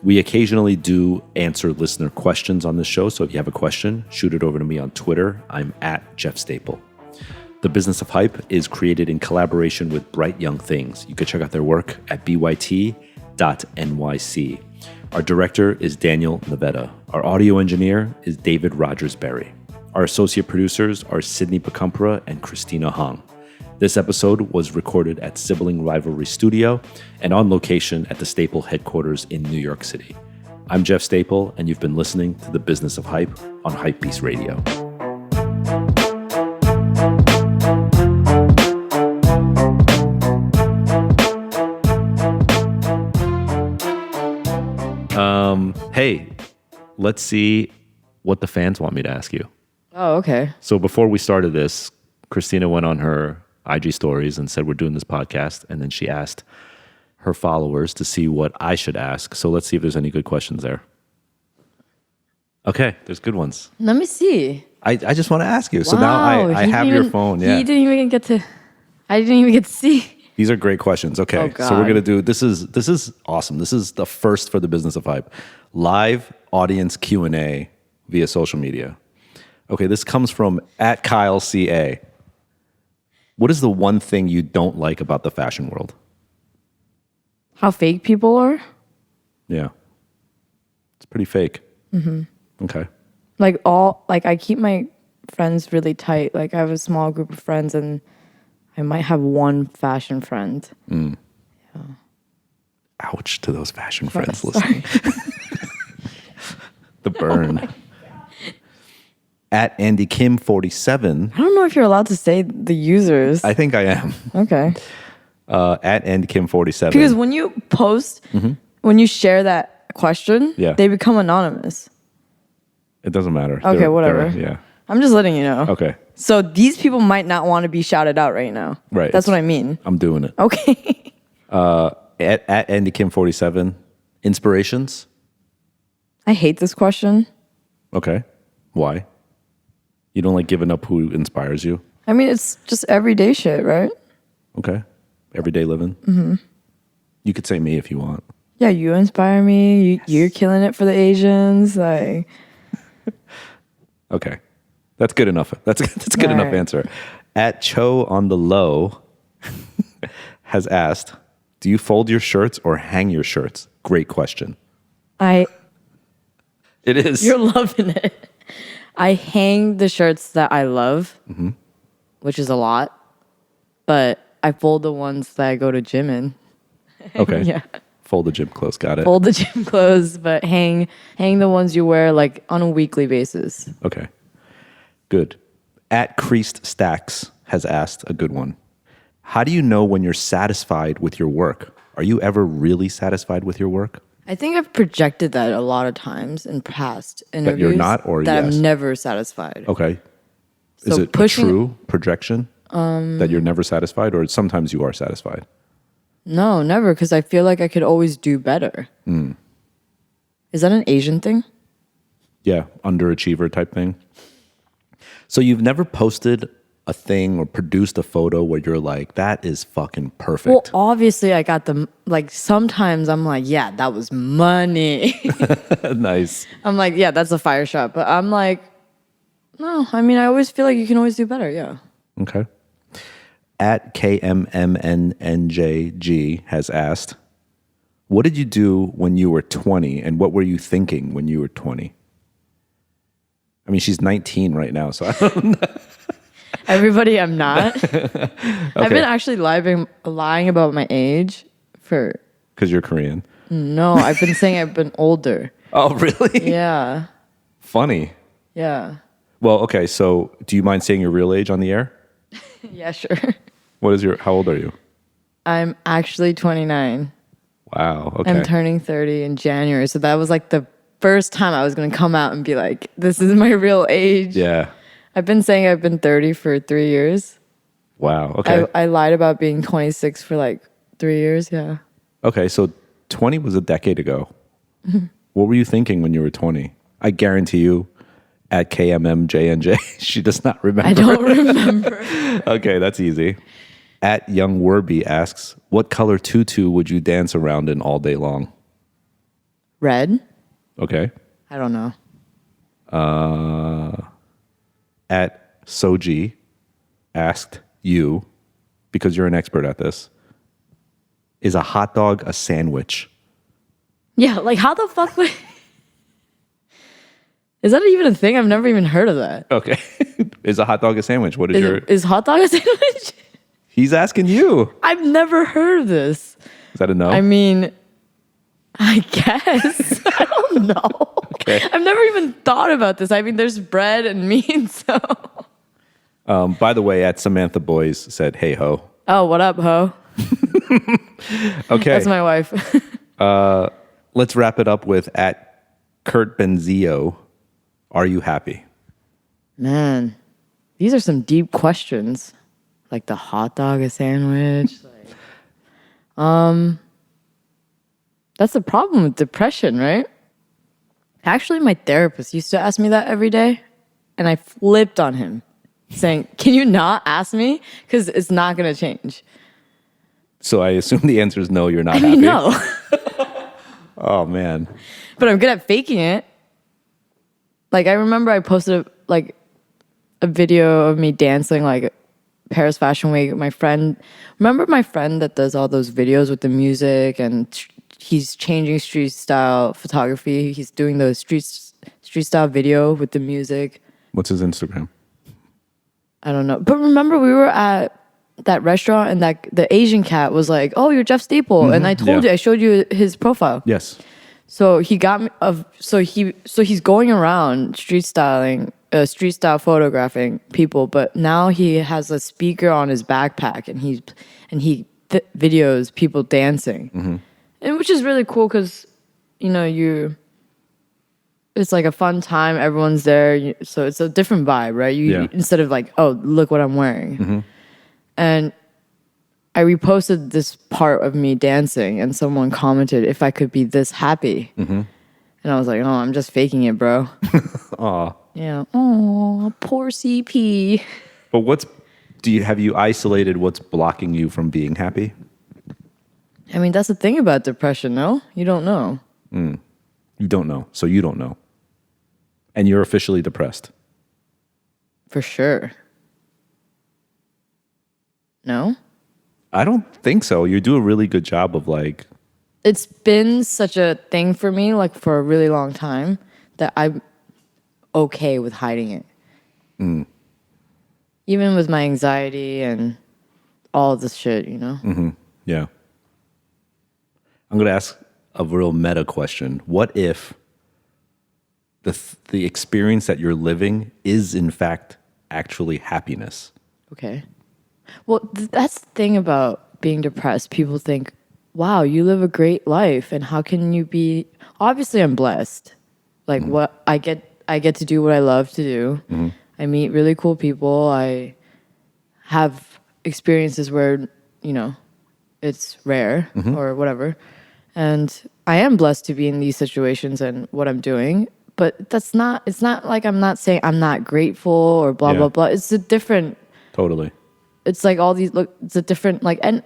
We occasionally do answer listener questions on this show, so if you have a question, shoot it over to me on Twitter. I'm at Jeff Staple. The Business of Hype is created in collaboration with Bright Young Things. You can check out their work at byt.nyc. Our director is Daniel Navetta. Our audio engineer is David Rogers-Berry. Our associate producers are Sydney Pacumpra and Christina Hong. This episode was recorded at Sibling Rivalry Studio and on location at the Staple headquarters in New York City. I'm Jeff Staple, and you've been listening to The Business of Hype on HYPEBEAST Radio. Hey, let's see what the fans want me to ask you. Oh, okay. So before we started this, Christina went on her IG stories and said, we're doing this podcast. And then she asked her followers to see what I should ask. So let's see if there's any good questions there. Okay, there's good ones. Let me see. I just want to ask you. So now I have your phone. Yeah. I didn't even get to see. These are great questions. Okay, oh, God. So we're going to do, this is awesome. This is the first for the Business of Hype. Live audience Q&A via social media. Okay, this comes from @KyleCA. What is the one thing you don't like about the fashion world? How fake people are? Yeah. It's pretty fake. Mm-hmm. Okay. Like I keep my friends really tight. Like I have a small group of friends and I might have one fashion friend. Mm. Yeah. Ouch to those fashion friends listening. The burn. @AndyKim47. I don't know if you're allowed to say the users. I think I am. Okay. @AndyKim47. Because when you post, when you share that question, they become anonymous. It doesn't matter. Okay, whatever. Yeah. I'm just letting you know. Okay. So these people might not want to be shouted out right now. Right. That's what I mean. I'm doing it. Okay. @AndyKim47. Inspirations? I hate this question. Okay. Why? You don't like giving up who inspires you? I mean, it's just everyday shit, right? Okay. Everyday living? Mm-hmm. You could say me if you want. Yeah, you inspire me. You're killing it for the Asians. Like, okay. That's good enough. That's good enough answer. At Cho on the low has asked, do you fold your shirts or hang your shirts? Great question. It is. You're loving it. I hang the shirts that I love, which is a lot, but I fold the ones that I go to gym in. Okay. Yeah. Fold the gym clothes. Got it. Fold the gym clothes, but hang the ones you wear like on a weekly basis. Okay. Good. At Creased Stacks has asked a good one. How do you know when you're satisfied with your work? Are you ever really satisfied with your work? I think I've projected that a lot of times in past interviews. That you're not, or that yes? I'm never satisfied. Okay. Is So it a true projection that you're never satisfied, or sometimes you are satisfied? No, never, because I feel like I could always do better. Is that an Asian thing? Yeah, underachiever type thing. So you've never posted a thing or produced a photo where you're like, that is fucking perfect. Well, obviously I got them. Like sometimes I'm like, yeah, that was money. Nice. I'm like, yeah, that's a fire shot. But I'm like, no, I mean, I always feel like you can always do better. Yeah. Okay. At KMMNNJG has asked, what did you do when you were 20 and what were you thinking when you were 20? I mean, she's 19 right now, so I don't know. Everybody, I'm not. Okay. I've been actually lying about my age for... Because you're Korean. No, I've been saying I've been older. Oh, really? Yeah. Funny. Yeah. Well, okay, so do you mind saying your real age on the air? Yeah, sure. How old are you? I'm actually 29. Wow, okay. I'm turning 30 in January. So that was like the first time I was going to come out and be like, this is my real age. Yeah. I've been saying I've been 30 for 3 years. Wow, okay. I lied about being 26 for like 3 years, yeah. Okay, so 20 was a decade ago. What were you thinking when you were 20? I guarantee you, at KMMJNJ, she does not remember. I don't remember. Okay, that's easy. At Young Werby asks, what color tutu would you dance around in all day long? Red? Okay. I don't know. At Soji asked you, because you're an expert at this, is a hot dog a sandwich? Yeah, like how the fuck would... Is that even a thing? I've never even heard of that. Okay. Is a hot dog a sandwich? What Is hot dog a sandwich? He's asking you. I've never heard of this. Is that a no? I mean, I guess. I don't know. Okay. I've never even thought about this. I mean, there's bread and meat, so... By the way, at Samantha Boys said, hey ho. Oh, what up, ho? Okay. That's my wife. Let's wrap it up with at Kurt Benzio. Are you happy? Man, these are some deep questions. Like the hot dog a sandwich. That's the problem with depression, right? Actually, my therapist used to ask me that every day, and I flipped on him, saying, can you not ask me? Because it's not going to change. So I assume the answer is no, you're not happy. I mean, no. Oh, man. But I'm good at faking it. Like, I remember I posted a video of me dancing like Paris Fashion Week. Remember my friend that does all those videos with the music, and he's changing street style photography. He's doing those street style video with the music. What's his Instagram? I don't know. But remember we were at that restaurant and the Asian cat was like, oh, you're Jeff Staple. Mm-hmm. And I told you, I showed you his profile. Yes. So he got me so he's going around street style photographing people, but now he has a speaker on his backpack and he videos people dancing. Mm-hmm. And which is really cool because it's like a fun time, everyone's there, so it's a different vibe, right? Instead of like, oh, look what I'm wearing. Mm-hmm. And I reposted this part of me dancing and someone commented if I could be this happy. Mm-hmm. And I was like, oh, I'm just faking it, bro. Aw. Yeah. Oh, poor CP. But have you isolated what's blocking you from being happy? I mean, that's the thing about depression, no? You don't know. You don't know. So you don't know. And you're officially depressed. For sure. No? I don't think so. You do a really good job of like... It's been such a thing for me, like for a really long time, that I'm okay with hiding it. Even with my anxiety and all of this shit, you know? Yeah. I'm going to ask a real meta question. What if the experience that you're living is in fact actually happiness? Okay. Well, that's the thing about being depressed. People think, wow, you live a great life. And how can you be... Obviously, I'm blessed. Like, what I get to do what I love to do. I meet really cool people. I have experiences where, you know, it's rare or whatever. And I am blessed to be in these situations and what I'm doing. But it's not like I'm not saying I'm not grateful or blah, blah, blah. It's a different... Totally. It's like all these... Look, it's a different... like, and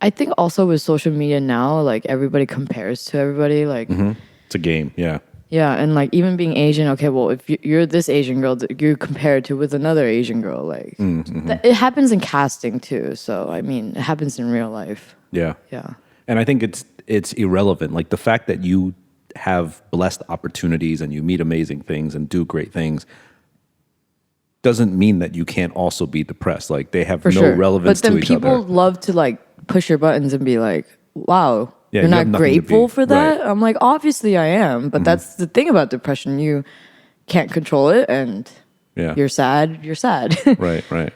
I think also with social media now, like everybody compares to everybody. Like, it's a game. Yeah. Yeah, and like even being Asian, okay, well, if you're this Asian girl, you're compared to with another Asian girl, like it happens in casting too. So I mean, it happens in real life. Yeah. Yeah. And I think it's irrelevant. Like the fact that you have blessed opportunities and you meet amazing things and do great things doesn't mean that you can't also be depressed. Like they have no relevance to each other. But then people love to like push your buttons and be like, wow. Yeah, you're not grateful for that? Right. I'm like, obviously I am. But that's the thing about depression. You can't control it and you're sad. You're sad. Right.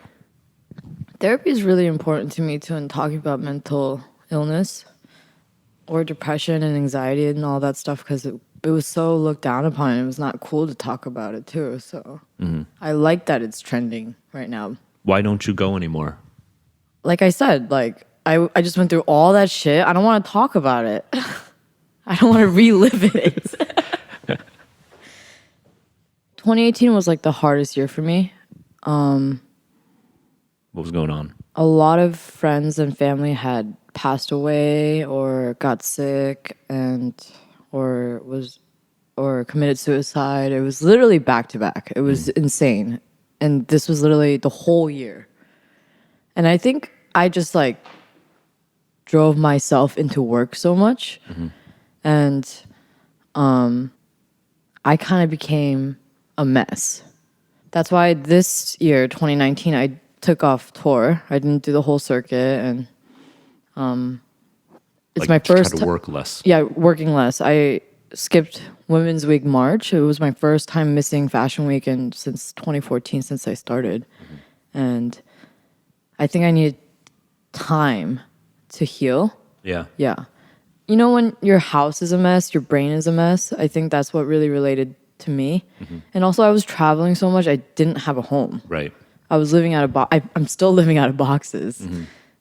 Therapy is really important to me too in talking about mental illness or depression and anxiety and all that stuff because it was so looked down upon. It was not cool to talk about it too. So I like that it's trending right now. Why don't you go anymore? Like I said, like I just went through all that shit. I don't want to talk about it. I don't want to relive it. 2018 was like the hardest year for me. What was going on? A lot of friends and family had passed away or got sick or committed suicide. It was literally back to back. It was insane. And this was literally the whole year. And I think I just like drove myself into work so much. And I kind of became a mess. That's why this year, 2019, I took off tour. I didn't do the whole circuit, and it's like my first try to work less. Yeah, working less. I skipped Women's Week March. It was my first time missing Fashion Week since 2014, since I started. And I think I needed time to heal. Yeah. You know, when your house is a mess, your brain is a mess. I think that's what really related to me. And also I was traveling so much, I didn't have a home. Right. I was living out of I'm still living out of boxes.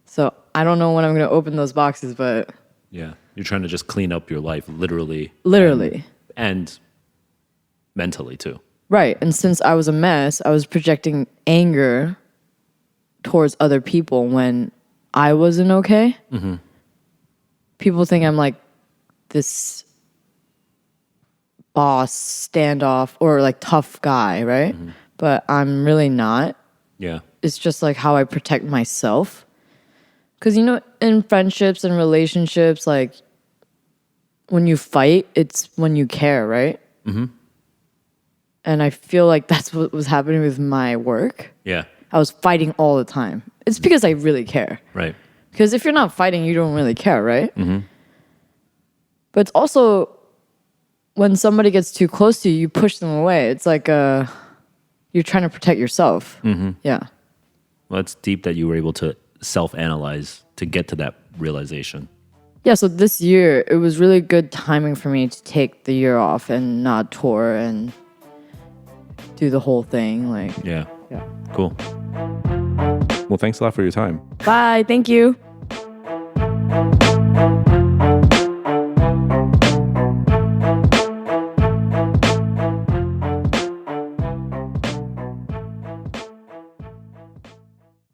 So I don't know when I'm going to open those boxes, but yeah, you're trying to just clean up your life, literally and mentally too. Right. And since I was a mess, I was projecting anger towards other people when I wasn't okay. People think I'm like this boss, standoff, or like tough guy, right? But I'm really not. Yeah. It's just like how I protect myself. Because, you know, in friendships and relationships, like when you fight, it's when you care, right? And I feel like that's what was happening with my work. Yeah. I was fighting all the time. It's because I really care. Right. Because if you're not fighting, you don't really care, right? But it's also when somebody gets too close to you, you push them away. It's like you're trying to protect yourself. Yeah. Well, it's deep that you were able to self-analyze to get to that realization. Yeah, so this year, it was really good timing for me to take the year off and not tour and do the whole thing. Like, yeah. Cool. Well, thanks a lot for your time. Bye. Thank you.